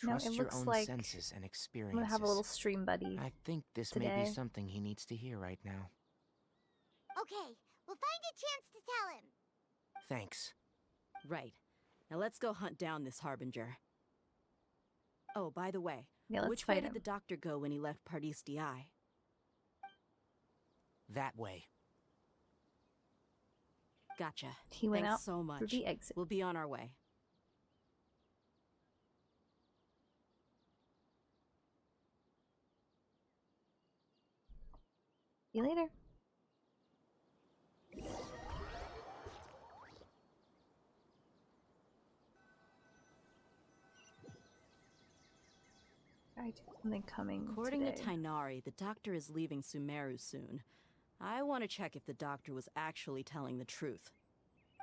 No, Trust it your looks own like senses and I'm experiences. gonna have a little stream buddy. I think this may today. be something he needs to hear right now. Okay, we'll find a chance to tell him. Thanks. Right. Now let's go hunt down this Harbinger. Oh, by the way, Yeah, let's which way fight did him. the doctor go when he left Pardis DI? That way. Gotcha. He went Thanks out so much. through the exit. We'll be on our way. See you later. I do something coming According today. to Tainari, the doctor is leaving Sumeru soon. I want to check if the doctor was actually telling the truth.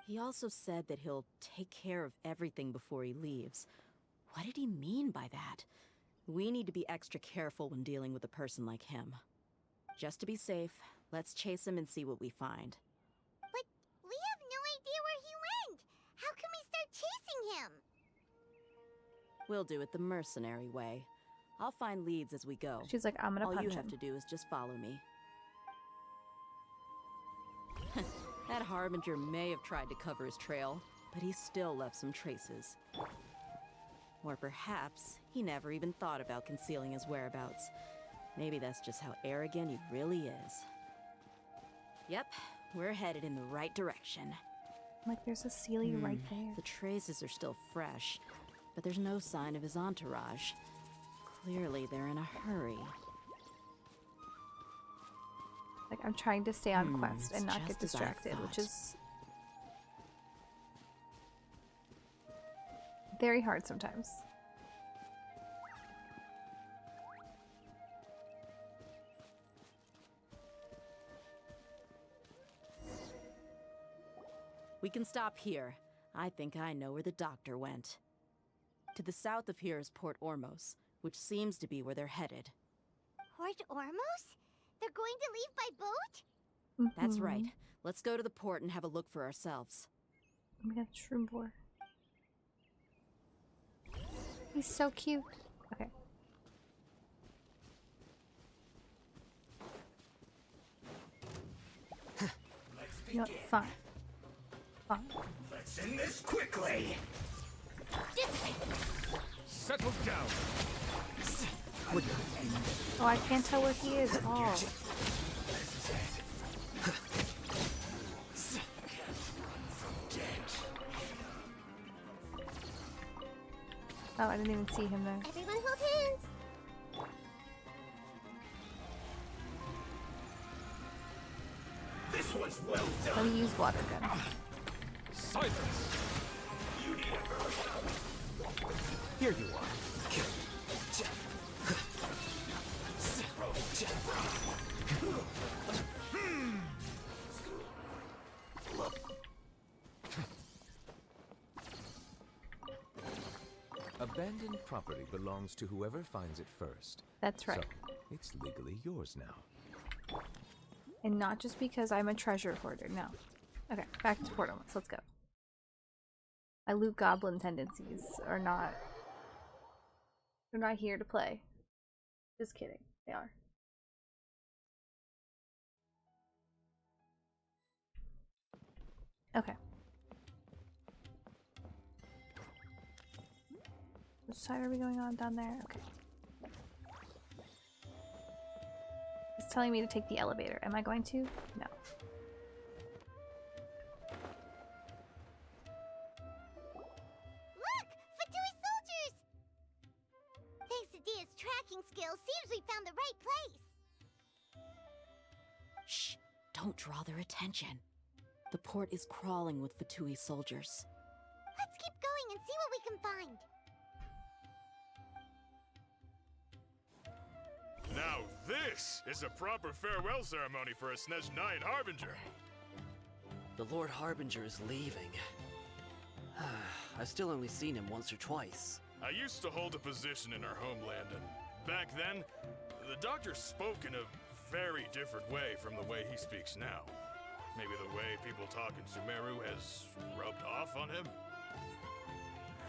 He also said that he'll take care of everything before he leaves. What did he mean by that? We need to be extra careful when dealing with a person like him. Just to be safe, let's chase him and see what we find. But we have no idea where he went. How can we start chasing him? We'll do it the mercenary way. I'll find leads as we go. She's like, I'm gonna All punch you him. have to do is just follow me. That Harbinger may have tried to cover his trail, but he still left some traces. Or perhaps he never even thought about concealing his whereabouts. Maybe that's just how arrogant he really is. Yep, we're headed in the right direction. Like, there's a Sealy right there. The traces are still fresh, but there's no sign of his entourage. Clearly, they're in a hurry. Like, I'm trying to stay on quest and it's not get just as I distracted, which thought. is very hard sometimes. We can stop here. I think I know where the doctor went. To the south of here is Port Ormos, which seems to be where they're headed. Port Ormos? They're going to leave by boat? That's right. Mhm. Let's go to the port and have a look for ourselves. Oh my god, shroom boy. He's so cute. Okay. You know what? Fine. Fine. Let's end this quickly. Settle down. Oh, I can't tell where he is at all. Oh, I didn't even see him there. Everyone hold hands. This was well Let done. me use water gun. Silence. You need a Here you are. Abandoned property belongs to whoever finds it first. That's right. So, it's legally yours now. And not just because I'm a treasure hoarder. No. Okay, back to Port Ormos. Let's go. My loot goblin tendencies are not. They're not here to play. Just kidding. They are. Okay. Which side are we going on down there? Okay. It's telling me to take the elevator. Am I going to? No. Look! Fatui soldiers! Thanks to Dia's tracking skills, seems we found the right place. Shh! Don't draw their attention. The port is crawling with Fatui soldiers. Let's keep going and see what we can find. Now this is a proper farewell ceremony for a Snezhnayan Harbinger. The Lord Harbinger is leaving. I've still only seen him once or twice. I used to hold a position in our homeland, and back then, the doctor spoke in a very different way from the way he speaks now. Maybe the way people talk in Sumeru has rubbed off on him?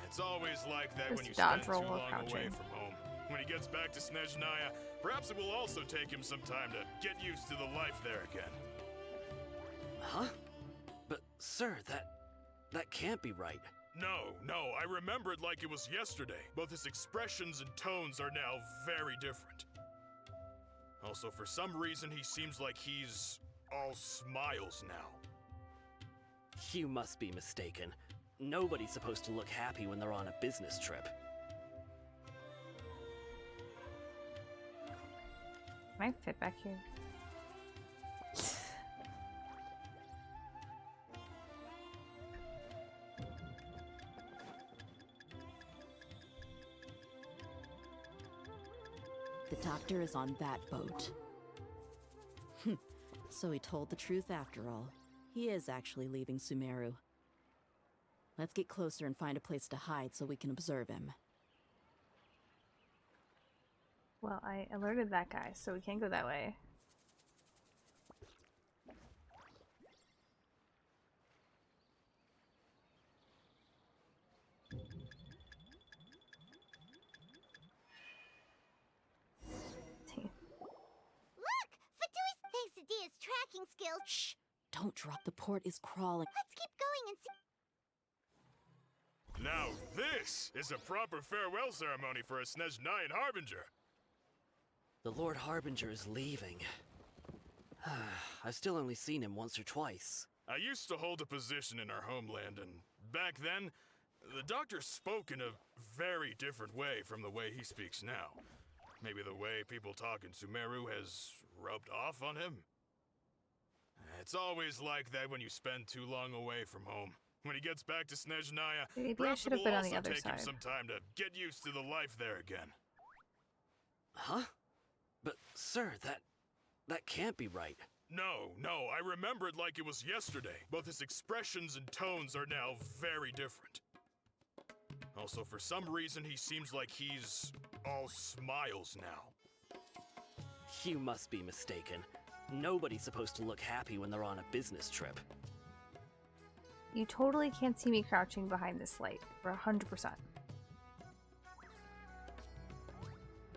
It's always like that when you spend too long away from home. When he gets back to Snezhnaya, perhaps it will also take him some time to get used to the life there again. Huh? But, sir, that can't be right. No, I remember it like it was yesterday. Both his expressions and tones are now very different. Also, for some reason, he seems like he's all smiles now. You must be mistaken. Nobody's supposed to look happy when they're on a business trip. Can I fit back here? The doctor is on that boat. So he told the truth after all. He is actually leaving Sumeru. Let's get closer and find a place to hide so we can observe him. Well, I alerted that guy, so we can't go that way. Look! Fatui's thanks to Dia's tracking skills. Shh! Don't drop. The port is crawling. Let's keep going and see. Now this is a proper farewell ceremony for a Snezhnayan Harbinger. The Lord Harbinger is leaving. I've still only seen him once or twice. I used to hold a position in our homeland, and back then, the doctor spoke in a very different way from the way he speaks now. Maybe the way people talk in Sumeru has rubbed off on him? It's always like that when you spend too long away from home. When he gets back to Snezhnaya, Maybe I perhaps should it have will been on the also other take him side. some time to get used to the life there again. Huh? But, sir, that can't be right. No, I remember it like it was yesterday. Both his expressions and tones are now very different. Also, for some reason, he seems like he's all smiles now. You must be mistaken. Nobody's supposed to look happy when they're on a business trip. You totally can't see me crouching behind this light for 100%.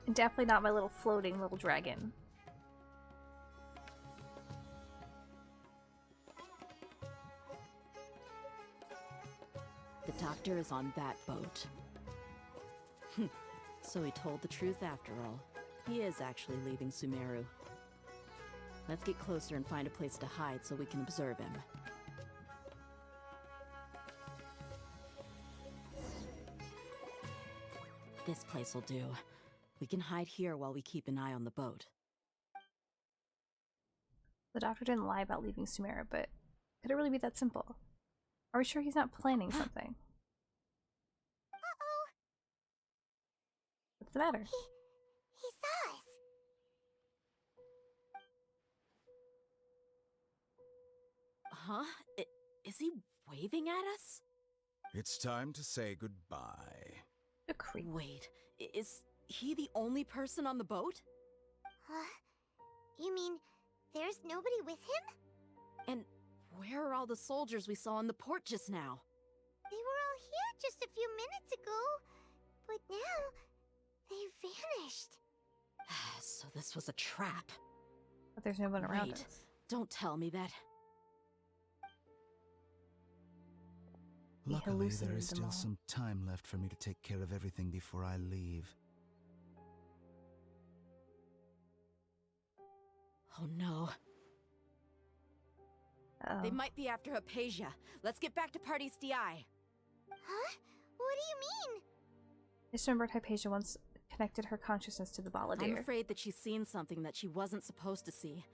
And definitely not my little floating little dragon. The doctor is on that boat. So he told the truth after all. He is actually leaving Sumeru. Let's get closer and find a place to hide so we can observe him. This place will do. We can hide here while we keep an eye on the boat. The doctor didn't lie about leaving Sumeru, but could it really be that simple? Are we sure he's not planning something? Uh-oh! What's the matter? He saw us! Huh? Is he waving at us? It's time to say goodbye. A creep. Wait, is he the only person on the boat? You mean there's nobody with him? And where are all the soldiers we saw in the port just now? They were all here just a few minutes ago, but now they vanished. So this was a trap. But there's no one around Wait, us. don't tell me that. Luckily, there hallucinated is them still all. some time left for me to take care of everything before I leave. Oh no. They might be after Hypatia. Let's get back to Party's DI. Huh? What do you mean? I just remembered Hypatia once connected her consciousness to the I'm Balladeer. afraid that she's seen something that she wasn't supposed to see.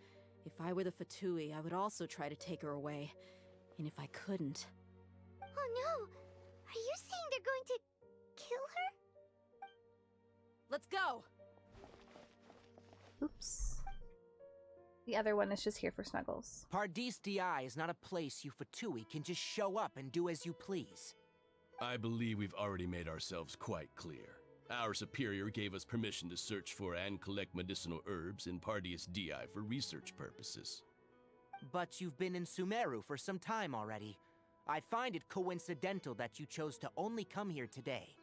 If I were the Fatui, I would also try to take her away. And if I couldn't... Oh no! Are you saying they're going to kill her? Let's go! Oops. The other one is just here for snuggles. Pardis DI is not a place you Fatui can just show up and do as you please. I believe we've already made ourselves quite clear. Our superior gave us permission to search for and collect medicinal herbs in Pardis DI for research purposes. But you've been in Sumeru for some time already. I find it coincidental that you chose to only come here today.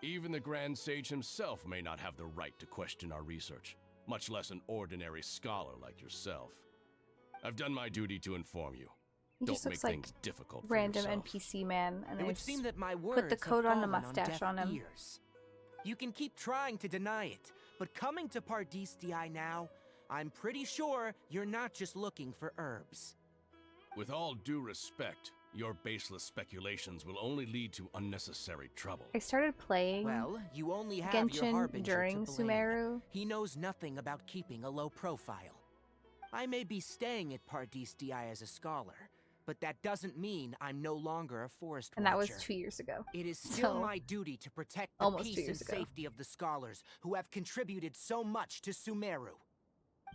Even the Grand Sage himself may not have the right to question our research, much less an ordinary scholar like yourself. I've done my duty to inform you. He Don't just make looks like things difficult for random yourself. NPC man, and It then would just seem that my words put the have coat on the fallen mustache deaf on him. ears. You can keep trying to deny it, but coming to Pardis DI now, I'm pretty sure you're not just looking for herbs. With all due respect, your baseless speculations will only lead to unnecessary trouble. I started playing Well, you only have your Genshin Harbinger during to blame. Sumeru. He knows nothing about keeping a low profile. I may be staying at Pardis DI as a scholar, but that doesn't mean I'm no longer a forest And that was watcher. 2 years ago. It is still So, my duty to protect the almost 2 peace and years ago. safety of the scholars who have contributed so much to Sumeru.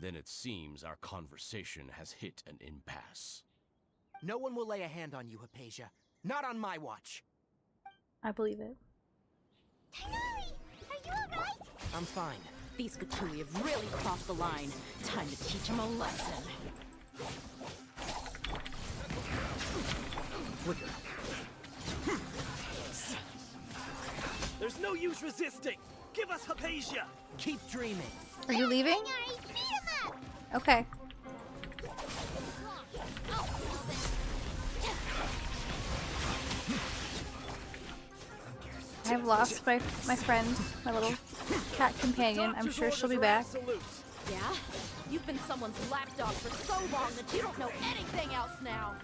Then it seems our conversation has hit an impasse. No one will lay a hand on you, Hypatia. Not on my watch. I believe it. Tighnari! Are you alright? I'm fine. These Fatui have really crossed the line. Time to teach them a lesson. Flicker. There's no use resisting! Give us Hypatia! Keep dreaming. Are you leaving? Tighnari, beat him up! Okay. I've lost my friend, my little cat companion. I'm sure she'll be back. Yeah? You've been someone's lapdog for so long that you don't know anything else now.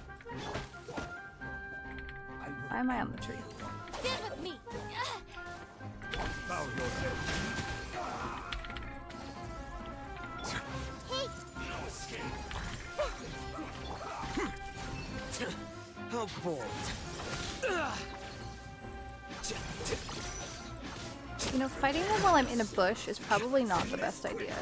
Why am I on the tree? Stand with me! Bow your head. Hey! How bold. You know, fighting them while I'm in a bush is probably not the best idea.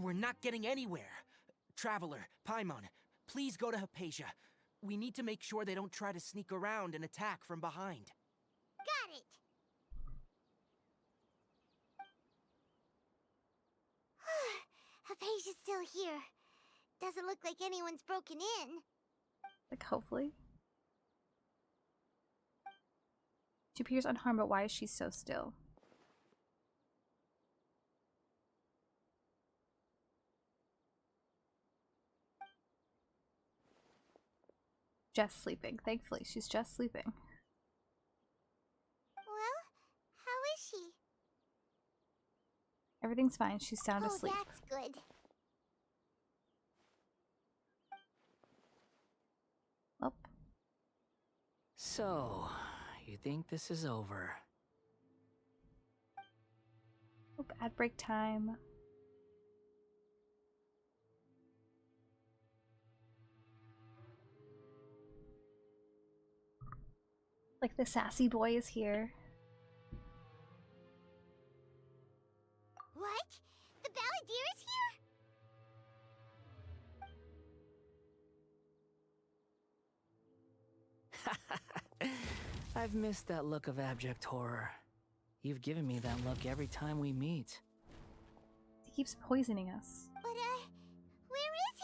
We're not getting anywhere. Traveler, Paimon, please go to Hypatia. We need to make sure they don't try to sneak around and attack from behind. Got it. Hypatia's still here. Doesn't look like anyone's broken in. Like, hopefully. She appears unharmed, but why is she so still? Just sleeping. Thankfully, she's just sleeping. Well, how is she? Everything's fine. She's sound asleep. That's good. Well. So, you think this is over? Oh, ad break time. Like the sassy boy is here. What? The Balladeer is here? I've missed that look of abject horror. You've given me that look every time we meet. He keeps poisoning us. But, where is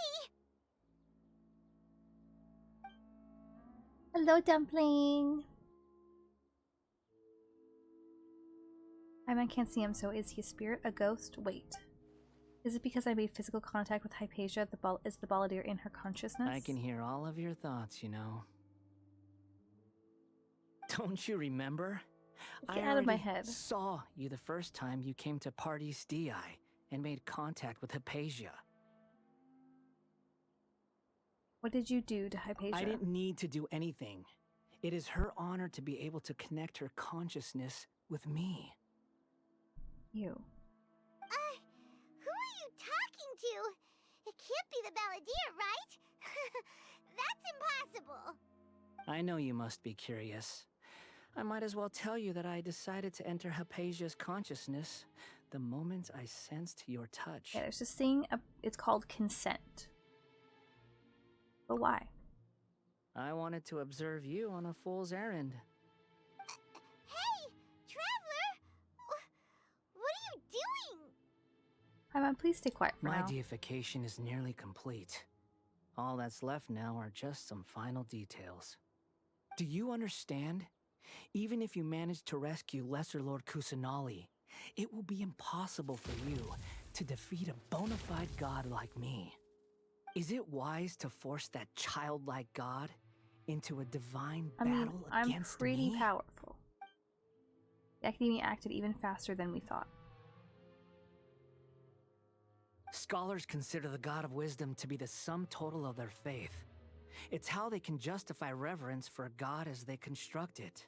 he? Hello, Dumpling! I can't see him, so is he a spirit? A ghost? Wait. Is it because I made physical contact with Hypatia? Is the Balladeer in her consciousness? I can hear all of your thoughts, you know. Don't you remember? Get out of my head. Saw you the first time you came to Party's DI and made contact with Hypatia. What did you do to Hypatia? I didn't need to do anything. It is her honor to be able to connect her consciousness with me. You. Who are you talking to? It can't be the Balladeer, right? That's impossible. I know you must be curious. I might as well tell you that I decided to enter Hypatia's consciousness the moment I sensed your touch. Yeah, there's this thing, it's called consent. But why? I wanted to observe you on a fool's errand. Hey, Traveler! What are you doing? Paimon, please stay quiet for My now. deification is nearly complete. All that's left now are just some final details. Do you understand? Even if you manage to rescue Lesser Lord Kusanali, it will be impossible for you to defeat a bona fide god like me. Is it wise to force that childlike god into a divine battle I'm against pretty me? powerful. The Akademiya acted even faster than we thought. Scholars consider the God of Wisdom to be the sum total of their faith. It's how they can justify reverence for a god as they construct it.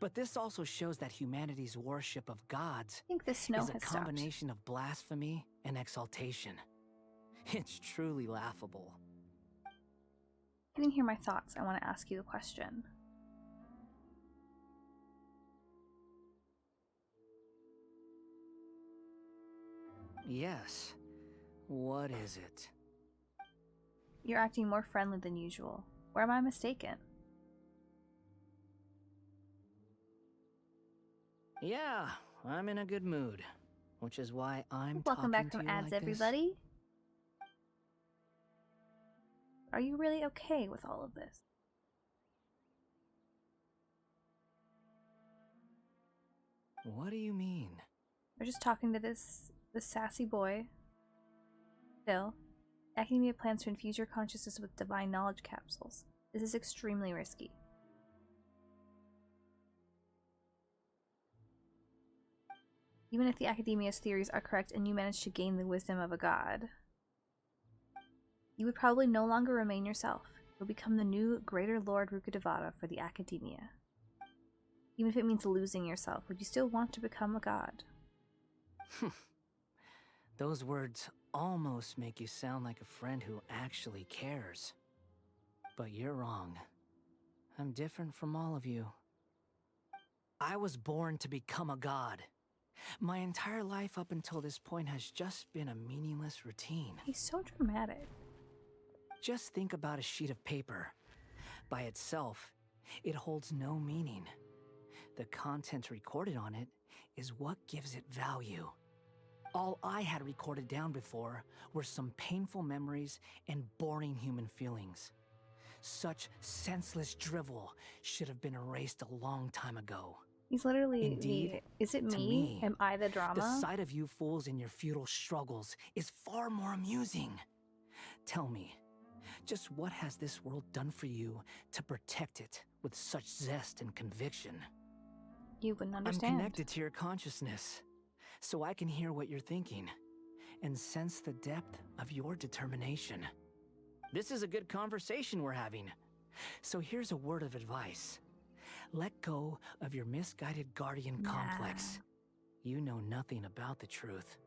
But this also shows that humanity's worship of gods I think the snow is a has combination of blasphemy and exaltation. It's truly laughable. You didn't hear my thoughts. I want to ask you a question. Yes. What is it? You're acting more friendly than usual. Or am I mistaken? Yeah, I'm in a good mood, which is why I'm Welcome talking back to from you ads, like this. everybody. Are you really okay with all of this? What do you mean? We're just talking to this sassy boy. Still, Akademiya plans to infuse your consciousness with divine knowledge capsules. This is extremely risky. Even if the Akademiya's theories are correct and you manage to gain the wisdom of a god, you would probably no longer remain yourself. You'll become the new Greater Lord Rukkhadevata for the Akademiya. Even if it means losing yourself, would you still want to become a god? Those words almost make you sound like a friend who actually cares. But you're wrong. I'm different from all of you. I was born to become a god. My entire life up until this point has just been a meaningless routine. He's so dramatic. Just think about a sheet of paper. By itself, it holds no meaning. The content recorded on it is what gives it value. All I had recorded down before were some painful memories and boring human feelings. Such senseless drivel should have been erased a long time ago. He's literally Indeed, is it to me? Am I the drama? The sight of you fools in your futile struggles is far more amusing. Tell me, just what has this world done for you to protect it with such zest and conviction? You wouldn't understand. I'm connected to your consciousness, so I can hear what you're thinking and sense the depth of your determination. This is a good conversation we're having. So here's a word of advice. Let go of your misguided guardian complex. You know nothing about the truth.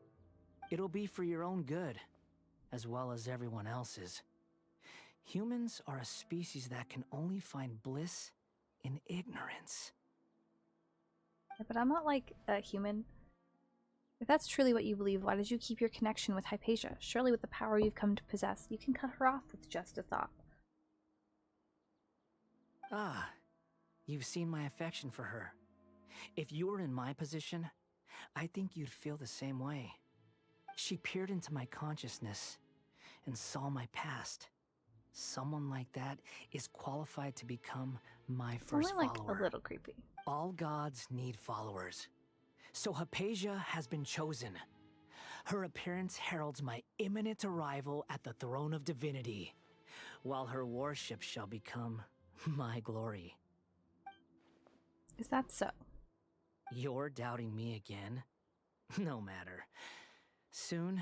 It'll be for your own good, as well as everyone else's. Humans are a species that can only find bliss in ignorance. Yeah, but I'm not like a human. If that's truly what you believe, why did you keep your connection with Hypatia? Surely with the power you've come to possess, you can cut her off with just a thought. Ah, you've seen my affection for her. If you were in my position, I think you'd feel the same way. She peered into my consciousness and saw my past. Someone like that is qualified to become my first Only like follower. a little creepy. All gods need followers. So Hypatia has been chosen. Her appearance heralds my imminent arrival at the throne of divinity, while her worship shall become my glory. Is that so? You're doubting me again? No matter. Soon,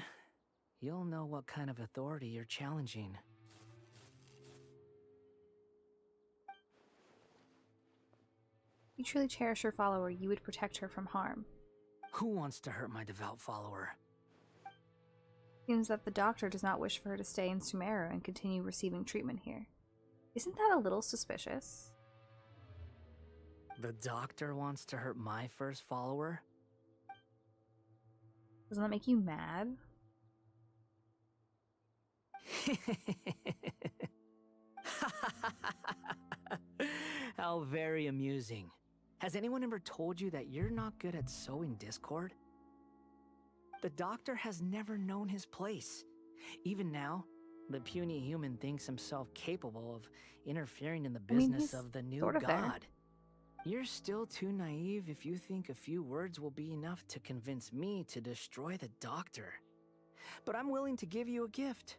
you'll know what kind of authority you're challenging. If you truly cherish your follower, you would protect her from harm. Who wants to hurt my devout follower? Seems that the doctor does not wish for her to stay in Sumeru and continue receiving treatment here. Isn't that a little suspicious? The doctor wants to hurt my first follower? Doesn't that make you mad? How very amusing. Has anyone ever told you that you're not good at sowing discord? The doctor has never known his place. Even now, the puny human thinks himself capable of interfering in the business of the new sort of there. god. You're still too naive if you think a few words will be enough to convince me to destroy the doctor. But I'm willing to give you a gift,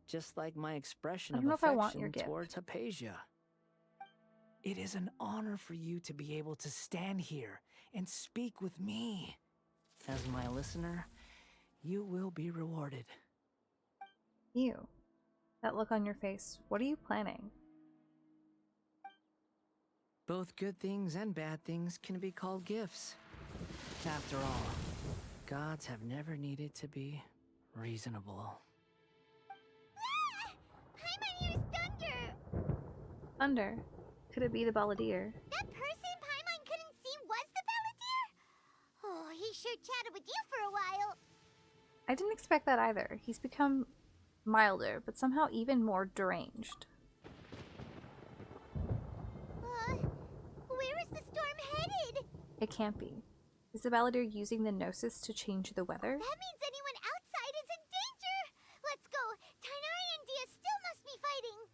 just like my expression I of don't know if I want your affection gift. towards Hypatia. It is an honor for you to be able to stand here and speak with me. As my listener, you will be rewarded. Ew. That look on your face. What are you planning? Both good things and bad things can be called gifts. After all, gods have never needed to be reasonable. Paimon hears thunder! Thunder. Could it be the Balladeer? That person Paimon couldn't see was the Balladeer? Oh, he sure chatted with you for a while. I didn't expect that either. He's become milder, but somehow even more deranged. Where is the storm headed? It can't be. Is the Balladeer using the Gnosis to change the weather? That means anyone outside is in danger! Let's go! Tainari and Dia still must be fighting!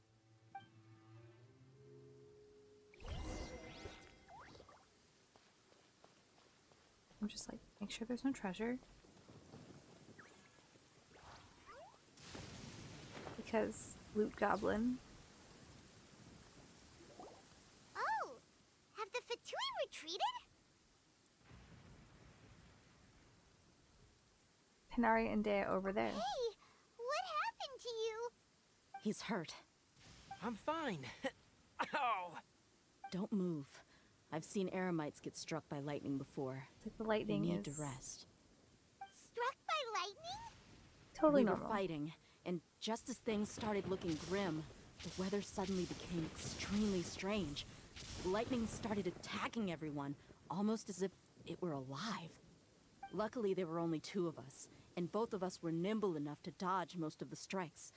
I'm just like, make sure there's no treasure. Because Loot Goblin. Oh! Have the Fatui retreated? Tainari and Dea over there. Hey! What happened to you? He's hurt. I'm fine. Ow! Don't move. I've seen eremites get struck by lightning before. It's like the lightning They need is to rest. Struck by lightning? Totally we normal. were fighting, and just as things started looking grim, the weather suddenly became extremely strange. Lightning started attacking everyone, almost as if it were alive. Luckily, there were only two of us, and both of us were nimble enough to dodge most of the strikes.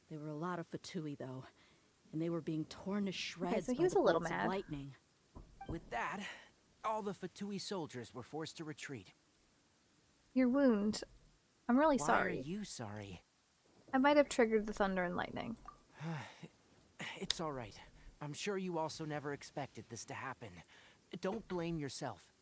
There were a lot of Fatui, though. and they were being torn to shreds so he by was the a little bolts of mad. lightning. With that, all the Fatui soldiers were forced to retreat. Your wound. I'm really Why sorry. are you sorry? I might have triggered the thunder and lightning. It's all right. I'm sure you also never expected this to happen. Don't blame yourself.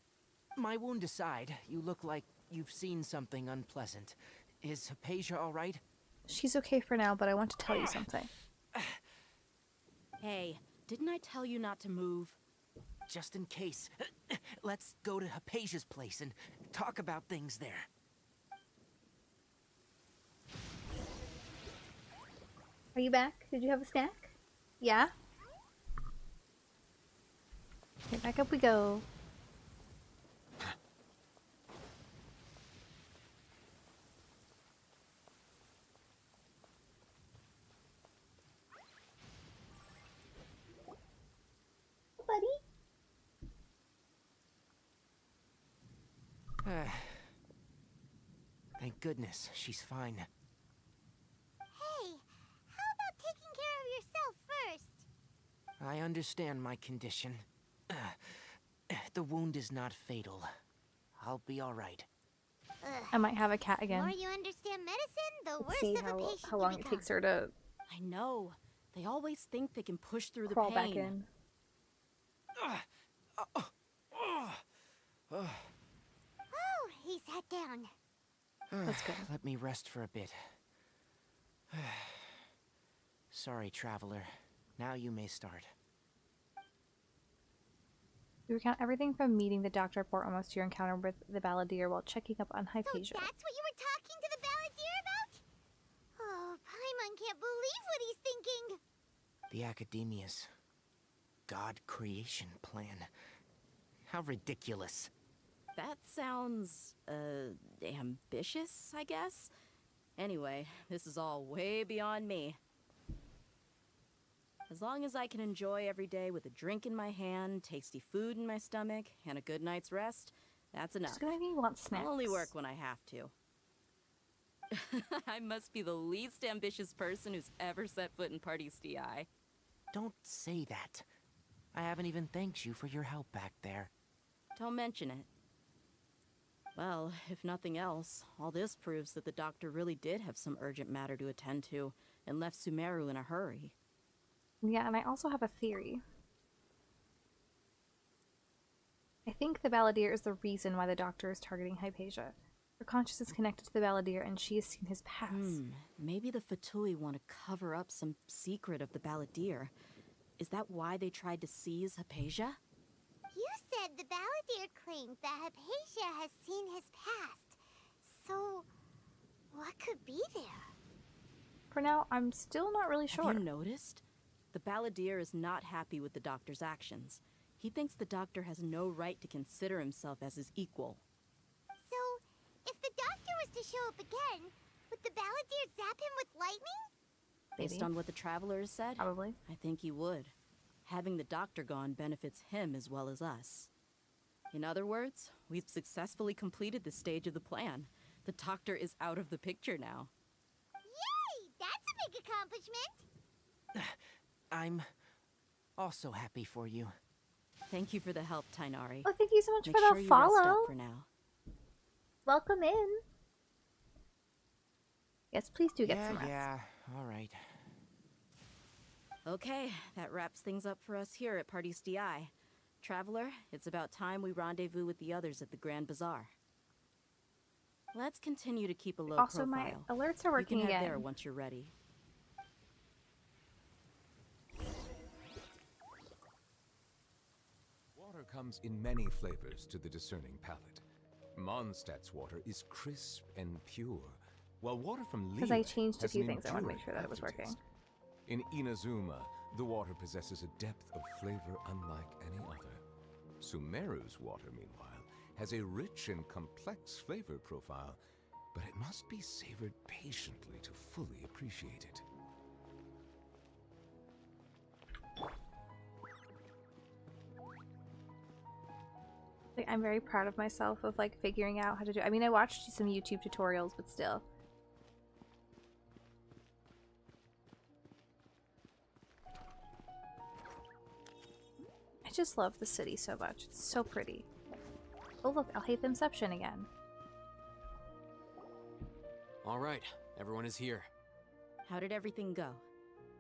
My wound aside, you look like you've seen something unpleasant. Is Hypatia all right? She's okay for now, but I want to tell you something. Hey, didn't I tell you not to move? Just in case, let's go to Hypatia's place and talk about things there. Are you back? Did you have a snack? Yeah? Okay, back up we go. Buddy? Thank goodness, she's fine. Hey, how about taking care of yourself first? I understand my condition. The wound is not fatal. I'll be all right. I might have a cat The again. more you understand medicine, the Let's worse see of a patient how you long it become. takes her to I know. They always think they can push through crawl the back pain. in. Oh, he sat down. Let's go. Let me rest for a bit. Sorry, traveler. Now you may start. You recount everything from meeting the doctor report almost to your encounter with the balladeer while checking up on Hypatia. So that's what you were talking to the balladeer about? Oh, Paimon can't believe what he's thinking. The Akademiya's God creation plan. How ridiculous. That sounds, ambitious, I guess? Anyway, this is all way beyond me. As long as I can enjoy every day with a drink in my hand, tasty food in my stomach, and a good night's rest, that's enough. She's gonna make me want snacks. I'll only work when I have to. I must be the least ambitious person who's ever set foot in Party's DI. Don't say that. I haven't even thanked you for your help back there. Don't mention it. Well, if nothing else, all this proves that the doctor really did have some urgent matter to attend to, and left Sumeru in a hurry. Yeah, and I also have a theory. I think the balladeer is the reason why the doctor is targeting Hypatia. Her consciousness is connected to the balladeer, and she has seen his past. Maybe the Fatui want to cover up some secret of the balladeer. Is that why they tried to seize Hypatia? You said the balladeer claimed that Hypatia has seen his past. So, what could be there? For now, I'm still not really sure. Have you noticed? The balladeer is not happy with the doctor's actions. He thinks the doctor has no right to consider himself as his equal. So, if the doctor was to show up again, would the balladeer zap him with lightning? Based on what the traveler has said? Probably. I think he would. Having the doctor gone benefits him as well as us. In other words, we've successfully completed this stage of the plan. The doctor is out of the picture now. Yay! That's a big accomplishment! I'm also happy for you. Thank you for the help, Tainari. Oh, thank you so much Make for sure the you follow. rest up for now. Welcome in. Yes, please do get some rest. Yeah, all right. Okay, that wraps things up for us here at Party's DI. Traveler, it's about time we rendezvous with the others at the Grand Bazaar. Let's continue to keep a low Also, profile. my alerts are working you can head again. there once you're ready. Water comes in many flavors to the discerning palate. Mondstadt's water is crisp and pure, while water from Because I Liyue changed a has few an things, I want to make enduring sure that it was working. aftertaste. In Inazuma, the water possesses a depth of flavor unlike any other. Sumeru's water, meanwhile, has a rich and complex flavor profile, but it must be savored patiently to fully appreciate it. Like, I'm very proud of myself of like figuring out how to do. I mean, I watched some YouTube tutorials, but still. just love the city so much. It's so pretty. Oh look, I'll hate the Inception again. All right, everyone is here. How did everything go?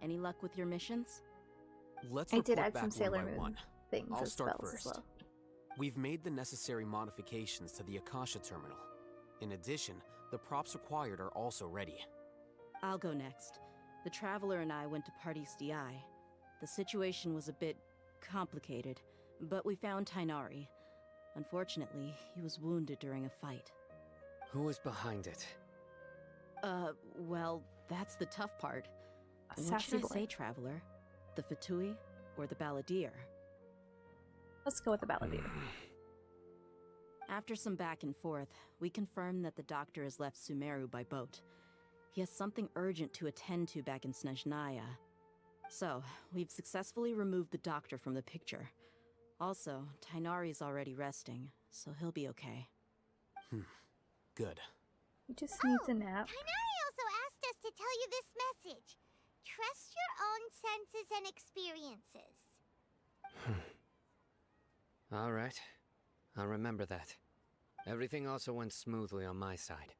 Any luck with your missions? Let's I did report add back some Sailor one by Moon one. things I'll as start spells first. as well. We've made the necessary modifications to the Akasha terminal. In addition, the props required are also ready. I'll go next. The Traveler and I went to Party's DI. The situation was a bit complicated, but we found Tainari. Unfortunately, he was wounded during a fight. Who was behind it? Well, that's the tough part. A What should I sassy boy. say, Traveler? The Fatui or the Balladeer? Let's go with the Balladeer. After some back and forth, we confirmed that the doctor has left Sumeru by boat. He has something urgent to attend to back in Snezhnaya. So, we've successfully removed the doctor from the picture. Also, Tainari's already resting, so he'll be okay. Good. He just needs a nap. Tainari also asked us to tell you this message. Trust your own senses and experiences. All right. I'll remember that. Everything also went smoothly on my side.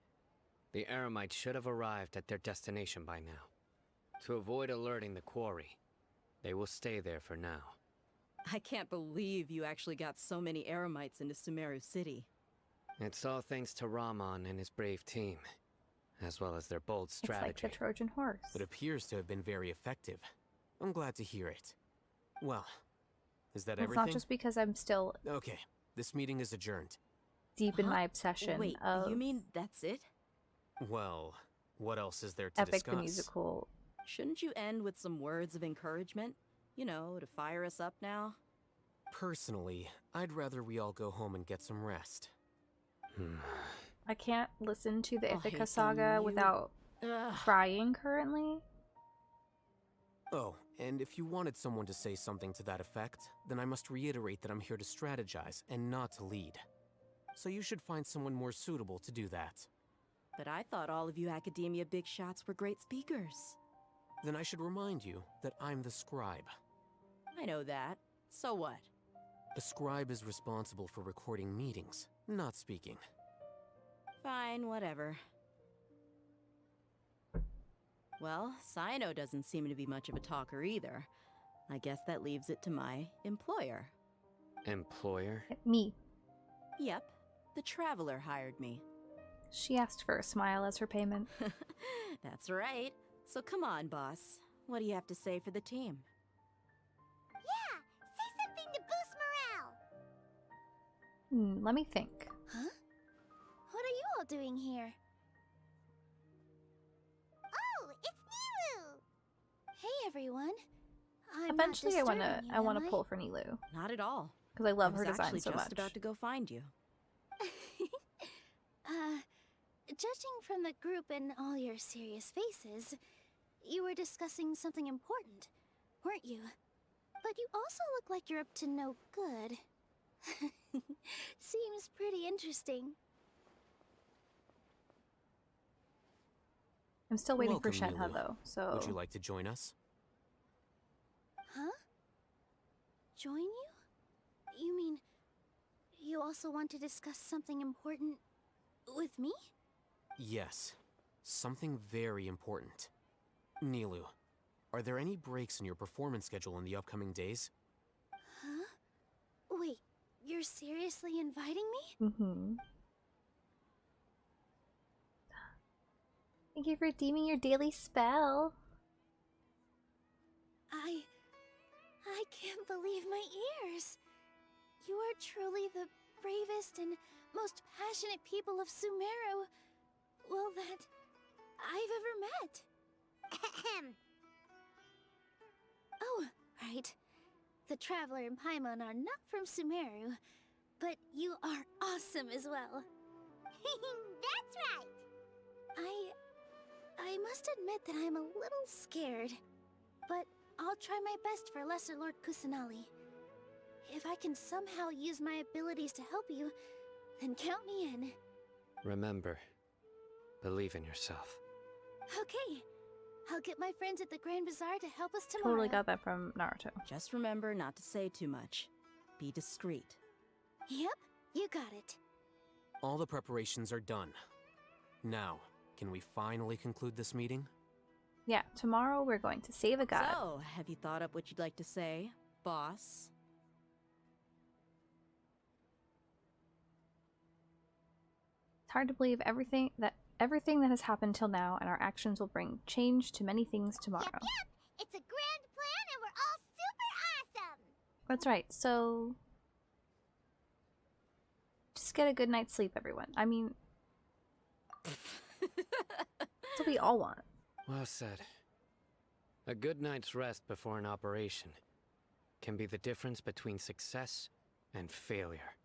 The Eremites should have arrived at their destination by now. To avoid alerting the quarry, they will stay there for now. I can't believe you actually got so many Eremites into Sumeru City. It's all thanks to Rahman and his brave team, as well as their bold strategy. It's like the Trojan horse. It appears to have been very effective. I'm glad to hear it. Well, is that It's everything? not just because I'm still Okay, this meeting is adjourned. deep in my obsession Wait, of you mean that's it? Well, what else is there to Epic discuss? the Musical. Shouldn't you end with some words of encouragement? You know, to fire us up now? Personally, I'd rather we all go home and get some rest. I can't listen to the I'll hate Ithaca them, saga you- without Ugh. crying currently. Oh, and if you wanted someone to say something to that effect, then I must reiterate that I'm here to strategize and not to lead. So you should find someone more suitable to do that. But I thought all of you Akademiya big shots were great speakers. Then I should remind you that I'm the scribe. I know that. So what? A scribe is responsible for recording meetings, not speaking. Fine, whatever. Well, Sino doesn't seem to be much of a talker either. I guess that leaves it to my employer. Employer? Me. Yep, the Traveler hired me. She asked for a smile as her payment. That's right. So come on, boss. What do you have to say for the team? Yeah, say something to boost morale. Let me think. Huh? What are you all doing here? Oh, it's Nilu! Hey everyone. I'm Eventually, not I wanna disturbing you, I wanna am pull for Nilu Not at all. because I love her was design actually so just much. about to go find you. Judging from the group and all your serious faces, you were discussing something important, weren't you? But you also look like you're up to no good. Seems pretty interesting. I'm still waiting for Welcome, Shenhe Nilu. though, so Would you like to join us? Huh? Join you? You mean you also want to discuss something important with me? Yes. Something very important. Nilu, are there any breaks in your performance schedule in the upcoming days? Huh? Wait, you're seriously inviting me? Thank you for redeeming your daily spell. I can't believe my ears. You are truly the bravest and most passionate people of Sumeru, well, that I've ever met. Oh, right. The Traveler and Paimon are not from Sumeru, but you are awesome as well. That's right. I must admit that I'm a little scared, but I'll try my best for Lesser Lord Kusanali. If I can somehow use my abilities to help you, then count me in. Remember, believe in yourself. Okay, I'll get my friends at the Grand Bazaar to help us tomorrow. Totally got that from Naruto. Just remember not to say too much. Be discreet. Yep, you got it. All the preparations are done. Now, can we finally conclude this meeting? Yeah, tomorrow we're going to save a god. So, have you thought up what you'd like to say, boss? It's hard to believe everything that has happened till now, and our actions will bring change to many things tomorrow. Yep, it's a grand plan and we're all super awesome! That's right, so just get a good night's sleep, everyone. I mean, that's what we all want. Well said. A good night's rest before an operation can be the difference between success and failure.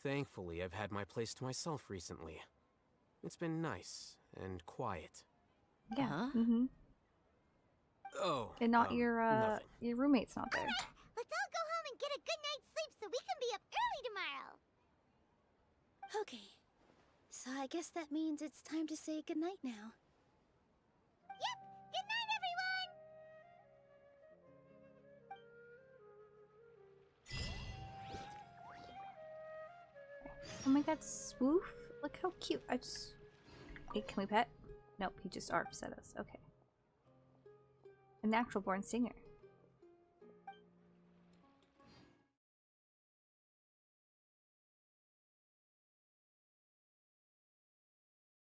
Thankfully, I've had my place to myself recently. It's been nice and quiet. Yeah. Uh-huh. Oh. And not your nothing. your roommate's not there. Let's all go home and get a good night's sleep so we can be up early tomorrow. Okay. So I guess that means it's time to say goodnight now. Yep! Good night, everyone! Oh my god, Swoof! Look how cute. I just... Hey, can we pet? Nope, he just ARPs at us. Okay. A natural born singer.